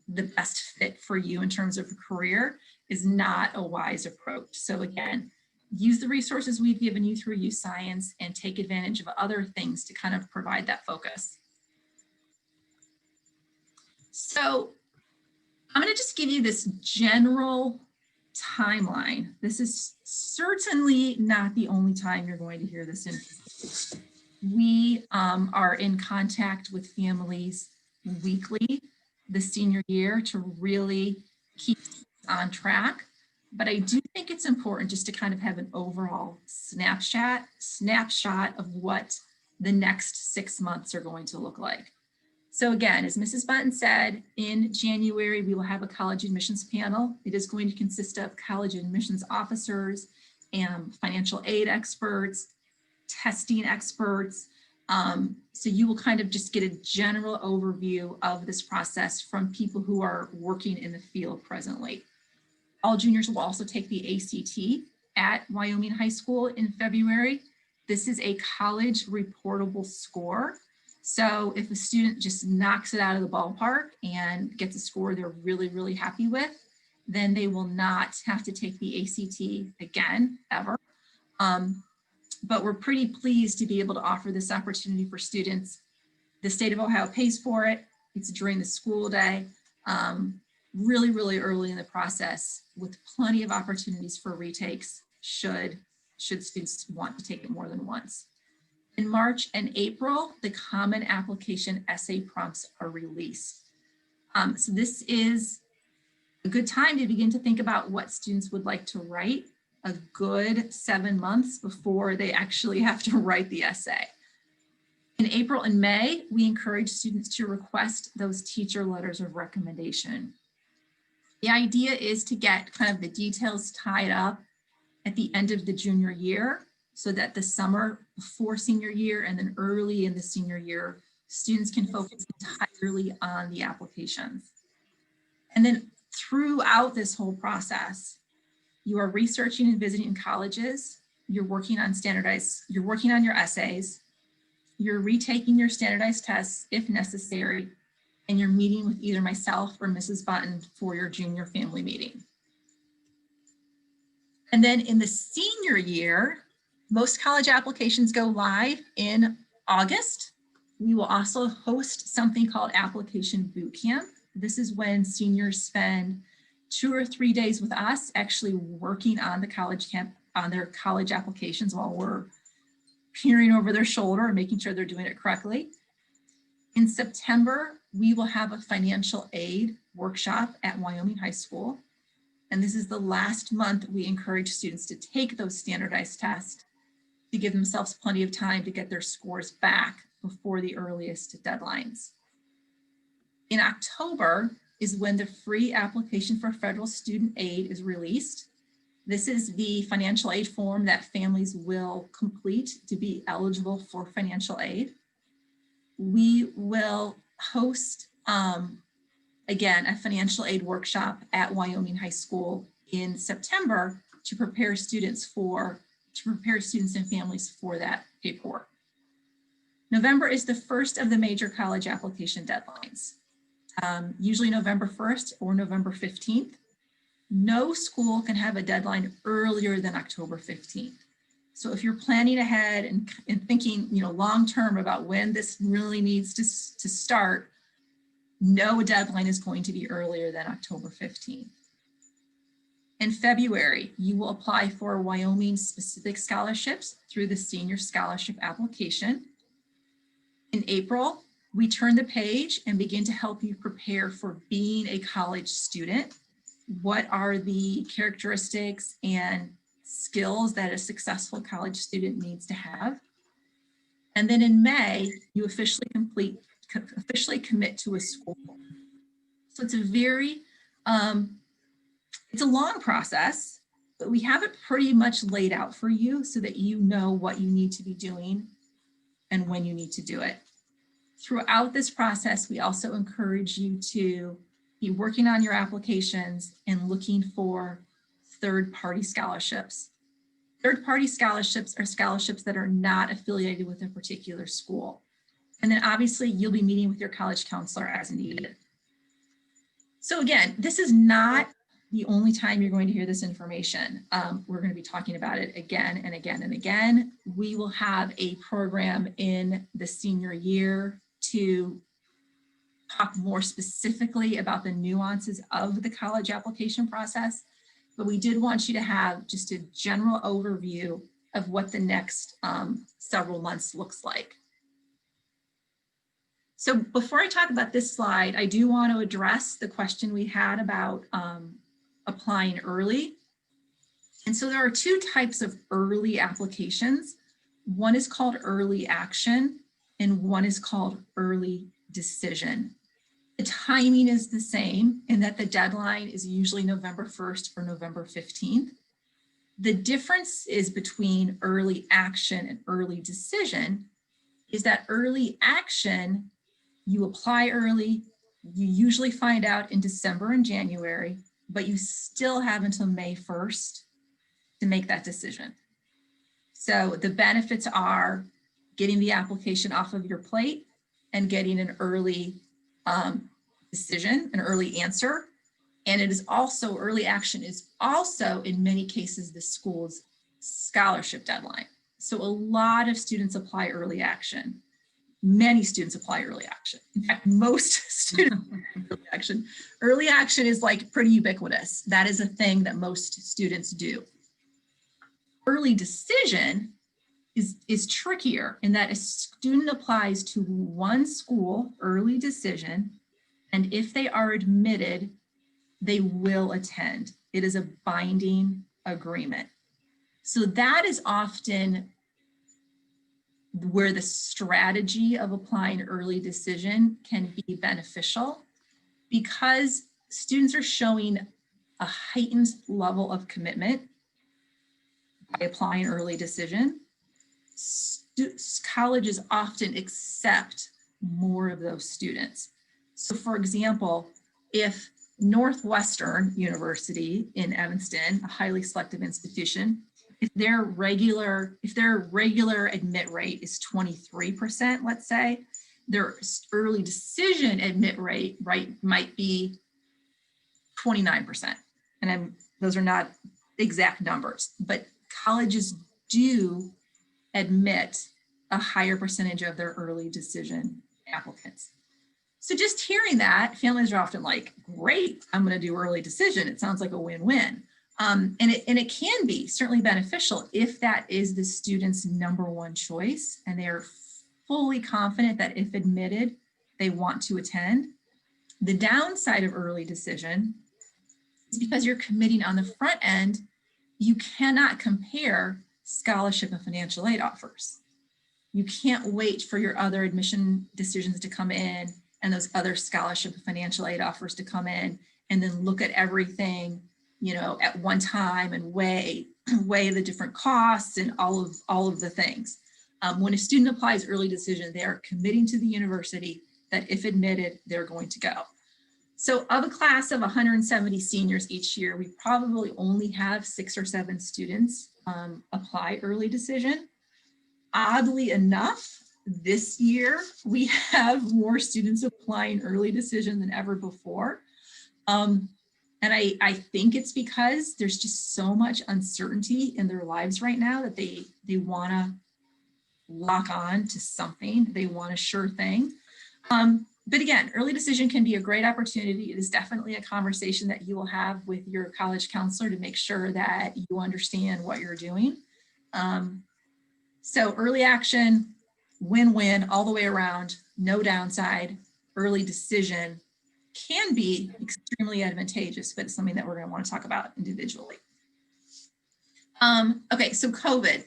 the best fit for you in terms of a career is not a wise approach. So again, use the resources we've given you through U-Science and take advantage of other things to kind of provide that focus. So I'm going to just give you this general timeline. This is certainly not the only time you're going to hear this information. We are in contact with families weekly this senior year to really keep on track. But I do think it's important just to kind of have an overall snapshot of what the next 6 months are going to look like. So again, as Mrs. Bunton said, in January, we will have a college admissions panel. It is going to consist of college admissions officers and financial aid experts, testing experts. So you will kind of just get a general overview of this process from people who are working in the field presently. All juniors will also take the ACT at Wyoming High School in February. This is a college reportable score. So if a student just knocks it out of the ballpark and gets a score they're really, really happy with, then they will not have to take the ACT again, ever. But we're pretty pleased to be able to offer this opportunity for students. The state of Ohio pays for it. It's during the school day, really, really early in the process, with plenty of opportunities for retakes should students want to take it more than once. In March and April, the common application essay prompts are released. So this is a good time to begin to think about what students would like to write a good 7 months before they actually have to write the essay. In April and May, we encourage students to request those teacher letters of recommendation. The idea is to get kind of the details tied up at the end of the junior year so that the summer before senior year and then early in the senior year, students can focus entirely on the applications. And then throughout this whole process, you are researching and visiting colleges, you're working on your essays, you're retaking your standardized tests if necessary, and you're meeting with either myself or Mrs. Bunton for your junior family meeting. And then in the senior year, most college applications go live in August. We will also host something called Application Boot Camp. This is when seniors spend 2 or 3 days with us actually working on their college applications while we're peering over their shoulder and making sure they're doing it correctly. In September, we will have a financial aid workshop at Wyoming High School. And this is the last month we encourage students to take those standardized tests to give themselves plenty of time to get their scores back before the earliest deadlines. In October is when the free application for federal student aid is released. This is the financial aid form that families will complete to be eligible for financial aid. We will host, again, a financial aid workshop at Wyoming High School in September to prepare students and families for that paperwork. November is the first of the major college application deadlines, usually November 1st or November 15th. No school can have a deadline earlier than October 15th. So if you're planning ahead and thinking, long-term about when this really needs to start, no deadline is going to be earlier than October 15th. In February, you will apply for Wyoming specific scholarships through the senior scholarship application. In April, we turn the page and begin to help you prepare for being a college student. What are the characteristics and skills that a successful college student needs to have? And then in May, you officially commit to a school. So it's it's a long process, but we have it pretty much laid out for you so that you know what you need to be doing and when you need to do it. Throughout this process, we also encourage you to be working on your applications and looking for third-party scholarships. Third-party scholarships are scholarships that are not affiliated with a particular school. And then obviously you'll be meeting with your college counselor as needed. So again, this is not the only time you're going to hear this information. We're going to be talking about it again and again and again. We will have a program in the senior year to talk more specifically about the nuances of the college application process, but we did want you to have just a general overview of what the next several months looks like. So before I talk about this slide, I do want to address the question we had about applying early. And so there are 2 types of early applications. One is called early action and one is called early decision. The timing is the same in that the deadline is usually November 1st or November 15th. The difference is between early action and early decision is that early action, you apply early, you usually find out in December and January, but you still have until May 1st to make that decision. So the benefits are getting the application off of your plate and getting an early decision, an early answer. And it is also, early action is also in many cases the school's scholarship deadline. So a lot of students apply early action. Many students apply early action. In fact, most students apply early action. Early action is like pretty ubiquitous. That is a thing that most students do. Early decision is trickier in that a student applies to one school, early decision, and if they are admitted, they will attend. It is a binding agreement. So that is often where the strategy of applying early decision can be beneficial, because students are showing a heightened level of commitment by applying early decision. Colleges often accept more of those students. So for example, if Northwestern University in Evanston, a highly selective institution, if their regular admit rate is 23%, let's say, their early decision admit rate might be 29%. And those are not exact numbers, but colleges do admit a higher percentage of their early decision applicants. So just hearing that, families are often like, great, I'm going to do early decision. It sounds like a win-win. And it can be certainly beneficial if that is the student's number one choice and they are fully confident that if admitted, they want to attend. The downside of early decision is because you're committing on the front end, you cannot compare scholarship and financial aid offers. You can't wait for your other admission decisions to come in and those other scholarship and financial aid offers to come in and then look at everything, you know, at one time and weigh the different costs and all of the things. When a student applies early decision, they are committing to the university that if admitted, they're going to go. So of a class of 170 seniors each year, we probably only have 6 or 7 students apply early decision. Oddly enough, this year we have more students applying early decision than ever before. And I think it's because there's just so much uncertainty in their lives right now that they want to lock on to something. They want a sure thing. But again, early decision can be a great opportunity. It is definitely a conversation that you will have with your college counselor to make sure that you understand what you're doing. So early action, win-win all the way around, no downside. Early decision can be extremely advantageous, but it's something that we're going to want to talk about individually. Okay, so COVID.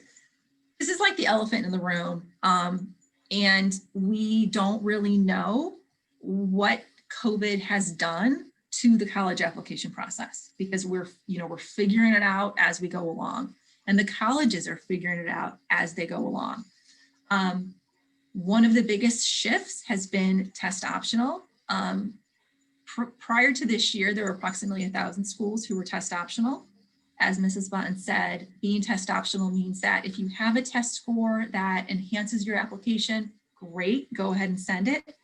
This is like the elephant in the room, and we don't really know what COVID has done to the college application process because we're figuring it out as we go along, and the colleges are figuring it out as they go along. One of the biggest shifts has been test optional. Prior to this year, there were approximately 1,000 schools who were test optional. As Mrs. Button said, being test optional means that if you have a test score that enhances your application, great, go ahead and send it.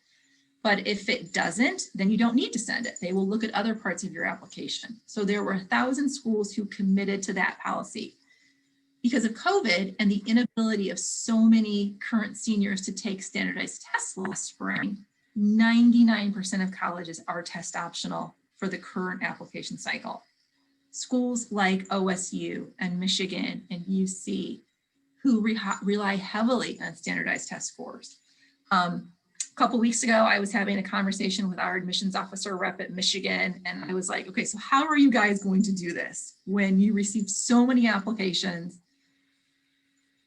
But if it doesn't, then you don't need to send it. They will look at other parts of your application. So there were 1,000 schools who committed to that policy. Because of COVID and the inability of so many current seniors to take standardized tests last spring, 99% of colleges are test optional for the current application cycle. Schools like OSU and Michigan and UC, who rely heavily on standardized test scores. A couple weeks ago, I was having a conversation with our admissions officer rep at Michigan, and I was like, okay, so how are you guys going to do this when you receive so many applications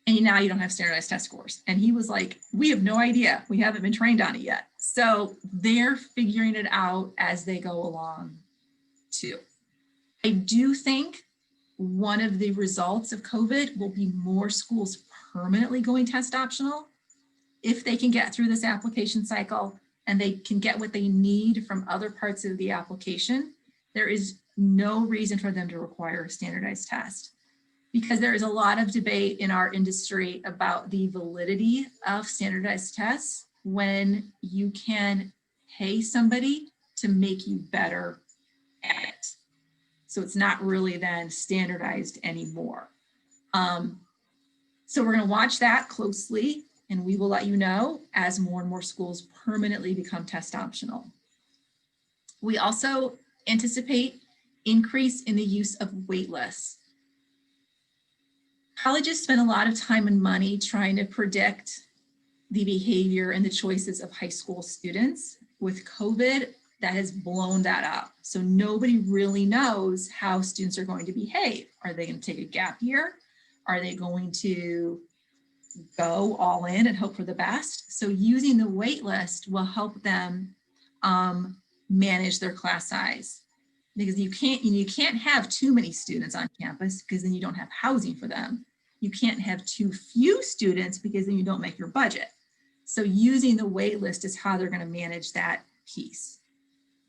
and now you don't have standardized test scores. And he was like, we have no idea. We haven't been trained on it yet. So they're figuring it out as they go along too. I do think one of the results of COVID will be more schools permanently going test optional if they can get through this application cycle and they can get what they need from other parts of the application. There is no reason for them to require a standardized test, because there is a lot of debate in our industry about the validity of standardized tests when you can pay somebody to make you better at it. So it's not really then standardized anymore. So we're going to watch that closely, and we will let you know as more and more schools permanently become test optional. We also anticipate increase in the use of wait lists. Colleges spend a lot of time and money trying to predict the behavior and the choices of high school students. With COVID, that has blown that up. So nobody really knows how students are going to behave. Are they going to take a gap year? Are they going to go all in and hope for the best? So using the wait list will help them manage their class size, because you can't have too many students on campus, because then you don't have housing for them. You can't have too few students, because then you don't make your budget. So using the wait list is how they're going to manage that piece.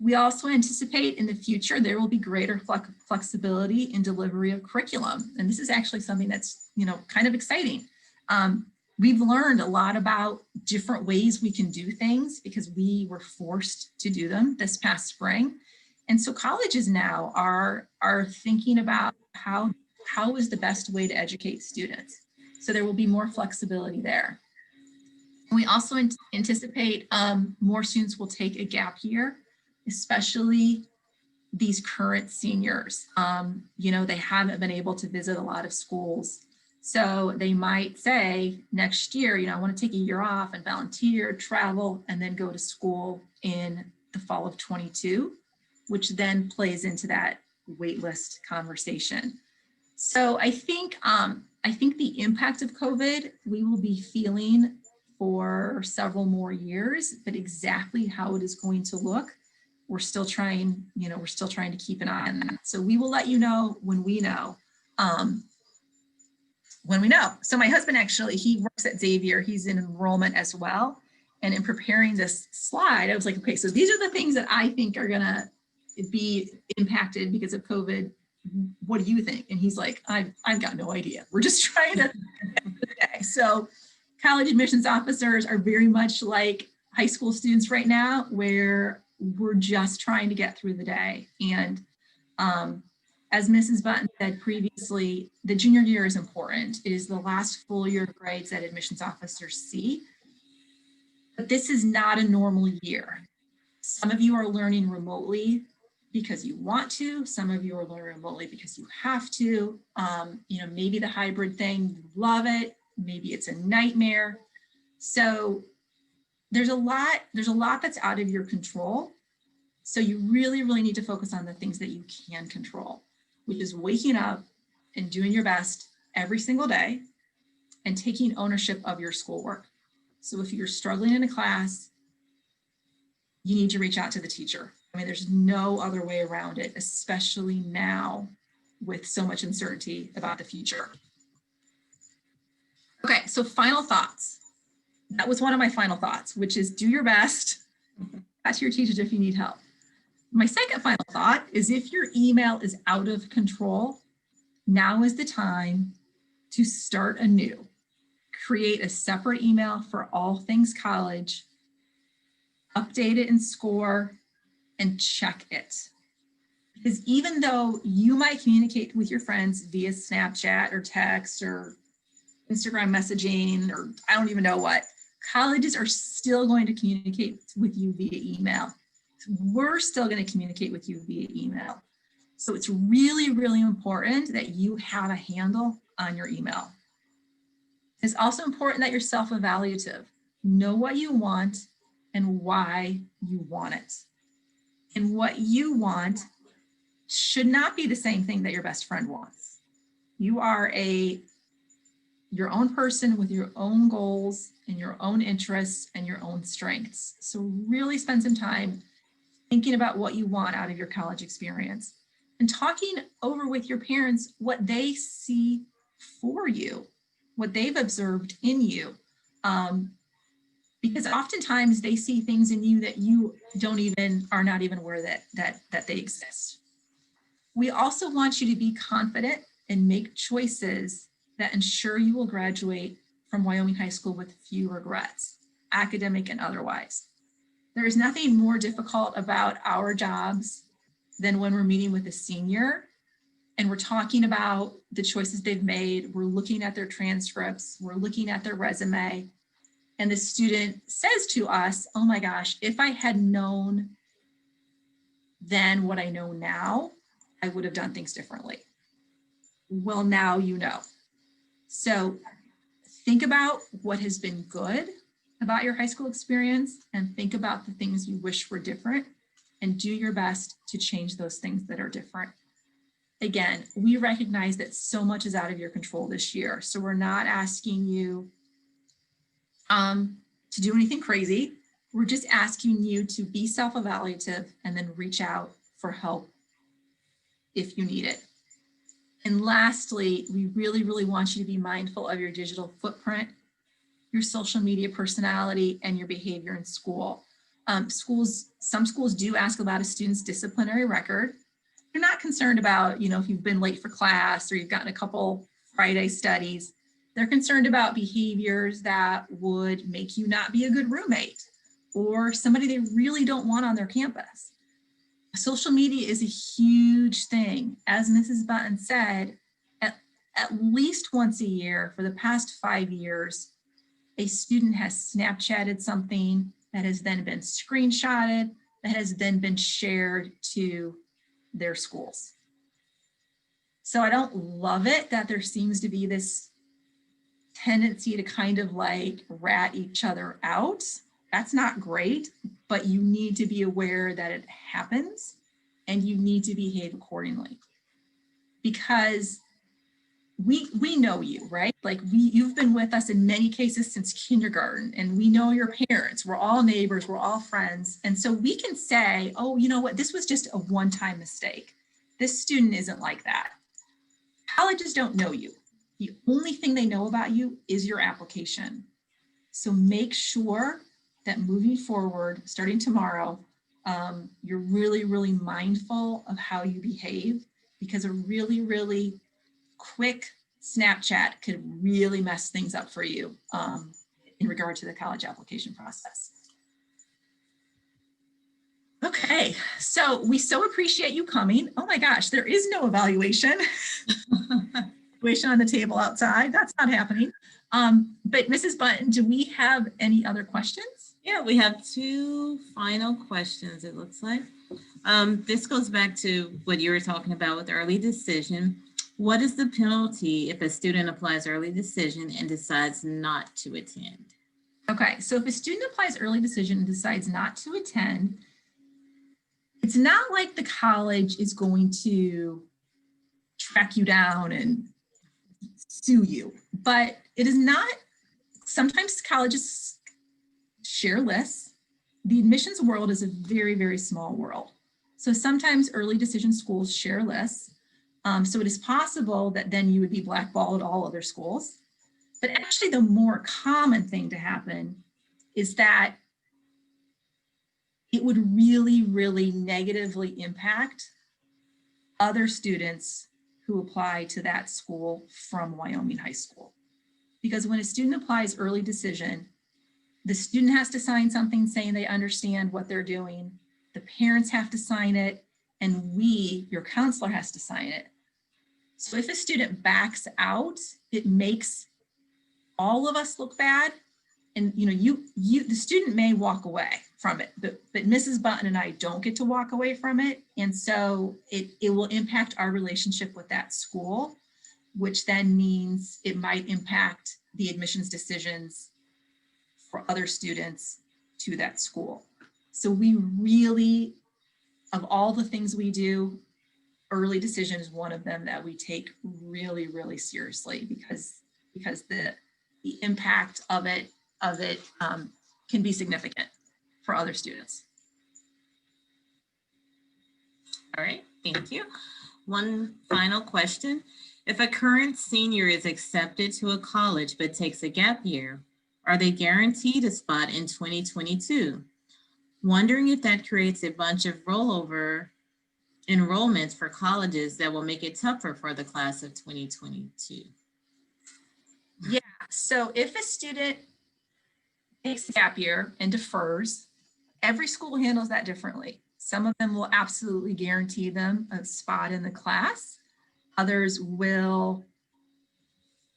We also anticipate in the future there will be greater flexibility in delivery of curriculum. And this is actually something that's, kind of exciting. We've learned a lot about different ways we can do things because we were forced to do them this past spring. And so colleges now are thinking about how is the best way to educate students. So there will be more flexibility there. We also anticipate more students will take a gap year, especially these current seniors. They haven't been able to visit a lot of schools. So they might say next year, I want to take a year off and volunteer, travel, and then go to school in the fall of 22, which then plays into that waitlist conversation. So I think the impact of COVID, we will be feeling for several more years, but exactly how it is going to look, we're still trying to keep an eye on that. So we will let you know when we know. So my husband actually, he works at Xavier. He's in enrollment as well. And in preparing this slide, I was like, okay, so these are the things that I think are gonna be impacted because of COVID. What do you think? And he's like, I've got no idea. We're just trying to. So college admissions officers are very much like high school students right now, where we're just trying to get through the day. And as Mrs. Button said previously, the junior year is important. It is the last full year of grades that admissions officers see. But this is not a normal year. Some of you are learning remotely because you want to. Some of you are learning remotely because you have to. Maybe the hybrid thing, you love it. Maybe it's a nightmare. So there's a lot that's out of your control. So you really, really need to focus on the things that you can control, which is waking up and doing your best every single day and taking ownership of your schoolwork. So if you're struggling in a class, you need to reach out to the teacher. There's no other way around it, especially now with so much uncertainty about the future. Okay, so final thoughts. That was one of my final thoughts, which is do your best. Ask your teachers if you need help. My second final thought is if your email is out of control, now is the time to start anew. Create a separate email for all things college, update it in SCORE, and check it. Because even though you might communicate with your friends via Snapchat or text or Instagram messaging, or I don't even know what, colleges are still going to communicate with you via email. We're still going to communicate with you via email. So it's really, really important that you have a handle on your email. It's also important that you're self-evaluative. Know what you want and why you want it. And what you want should not be the same thing that your best friend wants. You are a your own person with your own goals and your own interests and your own strengths. So really spend some time thinking about what you want out of your college experience and talking over with your parents what they see for you, what they've observed in you. Because oftentimes they see things in you that you are not even aware that they exist. We also want you to be confident and make choices that ensure you will graduate from Wyoming High School with few regrets, academic and otherwise. There is nothing more difficult about our jobs than when we're meeting with a senior and we're talking about the choices they've made. We're looking at their transcripts, we're looking at their resume, and the student says to us, oh my gosh, if I had known then what I know now, I would have done things differently. Well, now you know. So think about what has been good about your high school experience and think about the things you wish were different and do your best to change those things that are different. Again, we recognize that so much is out of your control this year. So we're not asking you to do anything crazy. We're just asking you to be self-evaluative and then reach out for help if you need it. And lastly, we really, really want you to be mindful of your digital footprint, your social media personality, and your behavior in school. Some schools do ask about a student's disciplinary record. You're not concerned about, if you've been late for class or you've gotten a couple Friday studies. They're concerned about behaviors that would make you not be a good roommate or somebody they really don't want on their campus. Social media is a huge thing. As Mrs. Button said, at least once a year for the past 5 years, a student has Snapchatted something that has then been screenshotted, that has then been shared to their schools. So I don't love it that there seems to be this tendency to kind of like rat each other out. That's not great, but you need to be aware that it happens and you need to behave accordingly because we know you, right? Like you've been with us in many cases since kindergarten and we know your parents, we're all neighbors, we're all friends. And so we can say, oh, you know what, this was just a one-time mistake. This student isn't like that. Colleges don't know you. The only thing they know about you is your application. So make sure that moving forward, starting tomorrow, you're really, really mindful of how you behave because a really, really quick Snapchat could really mess things up for you in regard to the college application process. Okay, so we so appreciate you coming. Oh my gosh, there is no evaluation. Evaluation on the table outside, that's not happening. But Mrs. Button, do we have any other questions? Yeah, we have 2 final questions, it looks like. This goes back to what you were talking about with early decision. What is the penalty if a student applies early decision and decides not to attend? Okay, so if a student applies early decision and decides not to attend, it's not like the college is going to track you down and sue you, but it is not. Sometimes colleges share lists. The admissions world is a very, very small world. So sometimes early decision schools share lists. So it is possible that then you would be blackballed all other schools. But actually the more common thing to happen is that it would really, really negatively impact other students who apply to that school from Wyoming High School. Because when a student applies early decision, the student has to sign something saying they understand what they're doing. The parents have to sign it, and your counselor, has to sign it. So if a student backs out, it makes all of us look bad. And the student may walk away from it, but Mrs. Button and I don't get to walk away from it. And so it will impact our relationship with that school, which then means it might impact the admissions decisions for other students to that school. So we really, of all the things we do, early decision is one of them that we take really, really seriously because because the impact of it can be significant for other students. All right, thank you. One final question. If a current senior is accepted to a college but takes a gap year, are they guaranteed a spot in 2022? Wondering if that creates a bunch of rollover enrollments for colleges that will make it tougher for the class of 2022. Yeah, so if a student takes a gap year and defers, every school handles that differently. Some of them will absolutely guarantee them a spot in the class. Others will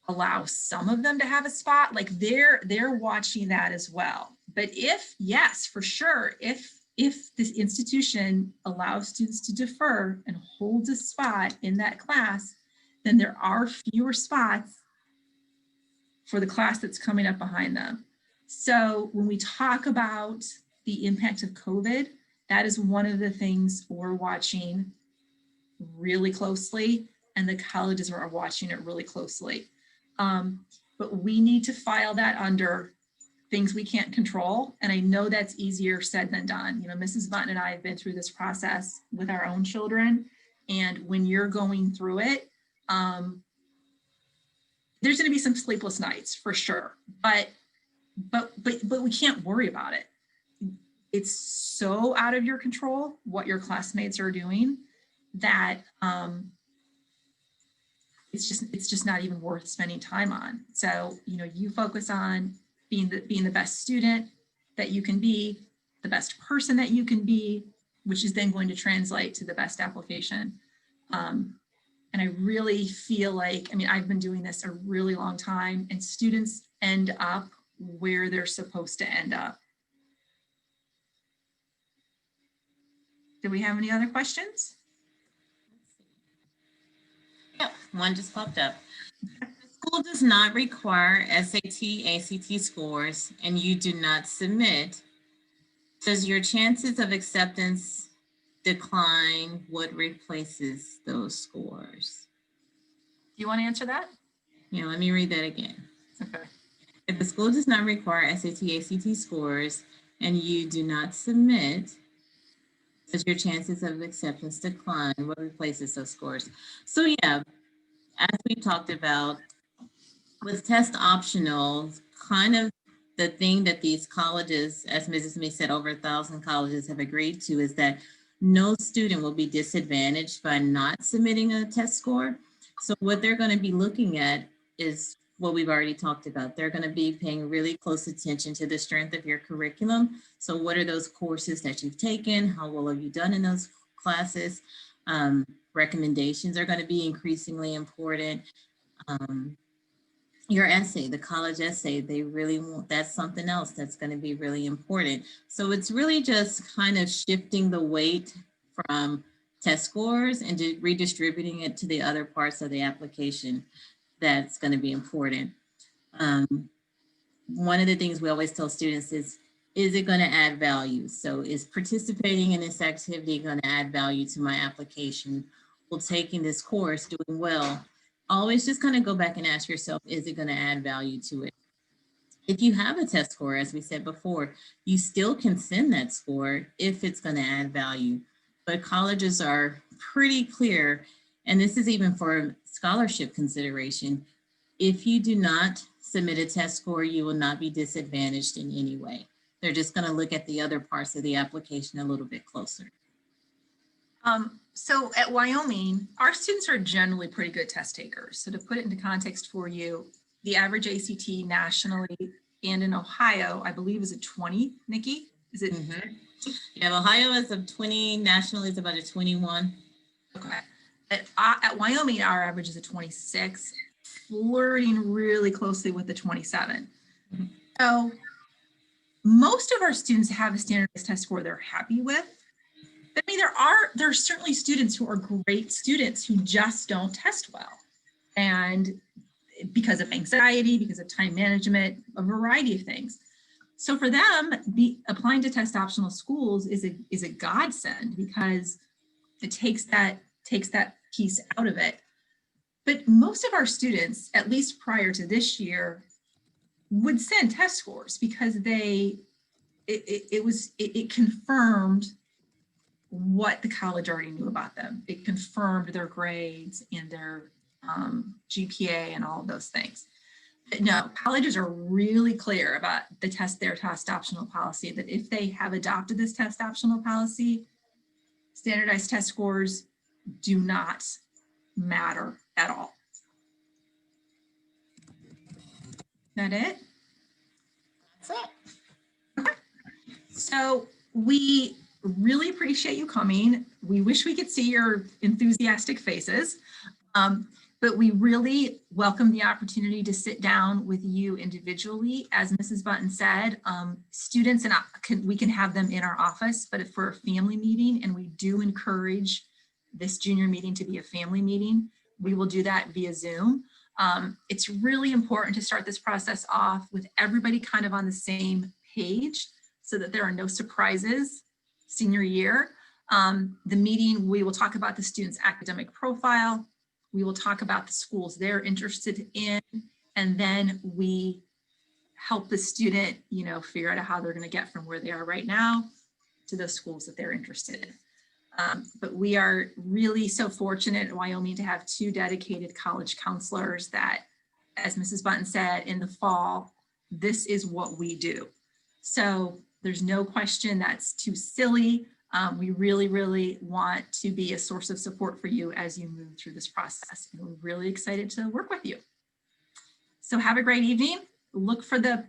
allow some of them to have a spot. Like they're watching that as well. But if, yes, for sure, if this institution allows students to defer and holds a spot in that class, then there are fewer spots for the class that's coming up behind them. So when we talk about the impact of COVID, that is one of the things we're watching really closely, and the colleges are watching it really closely. But we need to file that under things we can't control. And I know that's easier said than done. You know, Mrs. Button and I have been through this process with our own children. And when you're going through it, there's going to be some sleepless nights for sure, but we can't worry about it. It's so out of your control what your classmates are doing that it's just not even worth spending time on. So, you know, you focus on being the best student that you can be, the best person that you can be, which is then going to translate to the best application. And I really feel like, I mean, I've been doing this a really long time, and students end up where they're supposed to end up. Do we have any other questions? Yep, one just popped up. The school does not require SAT, ACT scores, and you do not submit. Does your chances of acceptance decline? What replaces those scores? Do you want to answer that? Yeah, let me read that again. Okay. If the school does not require SAT, ACT scores, and you do not submit, does your chances of acceptance decline? What replaces those scores? So yeah, as we talked about, with test optional, kind of the thing that these colleges, as Mrs. Mee said, over 1,000 colleges have agreed to, is that no student will be disadvantaged by not submitting a test score. So what they're going to be looking at is what we've already talked about. They're going to be paying really close attention to the strength of your curriculum. So what are those courses that you've taken? How well have you done in those classes? Recommendations are going to be increasingly important. Your essay, the college essay, they really want, that's something else that's going to be really important. So it's really just kind of shifting the weight from test scores and redistributing it to the other parts of the application that's going to be important. One of the things we always tell students is it going to add value? So is participating in this activity going to add value to my application? Well, taking this course, doing well, always just kind of go back and ask yourself, is it going to add value to it? If you have a test score, as we said before, you still can send that score if it's going to add value. But colleges are pretty clear, and this is even for scholarship consideration. If you do not submit a test score, you will not be disadvantaged in any way. They're just going to look at the other parts of the application a little bit closer. So at Wyoming, our students are generally pretty good test takers. So to put it into context for you, the average ACT nationally and in Ohio, I believe, is a 20, Nikki? Is it? Mm-hmm. Yeah, Ohio is a 20, nationally is about a 21. Okay. At Wyoming, our average is a 26, flirting really closely with the 27. Mm-hmm. So most of our students have a standardized test score they're happy with. But I mean, there are certainly students who are great students who just don't test well. And because of anxiety, because of time management, a variety of things. So for them, applying to test optional schools is a godsend because it takes that piece out of it. But most of our students, at least prior to this year, would send test scores because it confirmed what the college already knew about them. It confirmed their grades and their GPA and all of those things. But no, colleges are really clear about their test optional policy, that if they have adopted this test optional policy, standardized test scores do not matter at all. Is that it? That's it. So we really appreciate you coming. We wish we could see your enthusiastic faces, but we really welcome the opportunity to sit down with you individually. As Mrs. Button said, students and we can have them in our office, but if we're a family meeting, and we do encourage this junior meeting to be a family meeting, we will do that via Zoom. It's really important to start this process off with everybody kind of on the same page so that there are no surprises senior year. The meeting, we will talk about the student's academic profile. We will talk about the schools they're interested in, and then we help the student, figure out how they're going to get from where they are right now to the schools that they're interested in. But we are really so fortunate in Wyoming to have 2 dedicated college counselors that, as Mrs. Button said, in the fall, this is what we do. So there's no question that's too silly. We really, really want to be a source of support for you as you move through this process. And we're really excited to work with you. So have a great evening. Look for the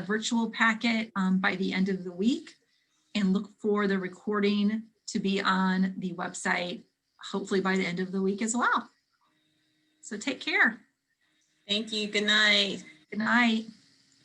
virtual packet by the end of the week, and look for the recording to be on the website, hopefully by the end of the week as well. So take care. Thank you. Good night. Good night.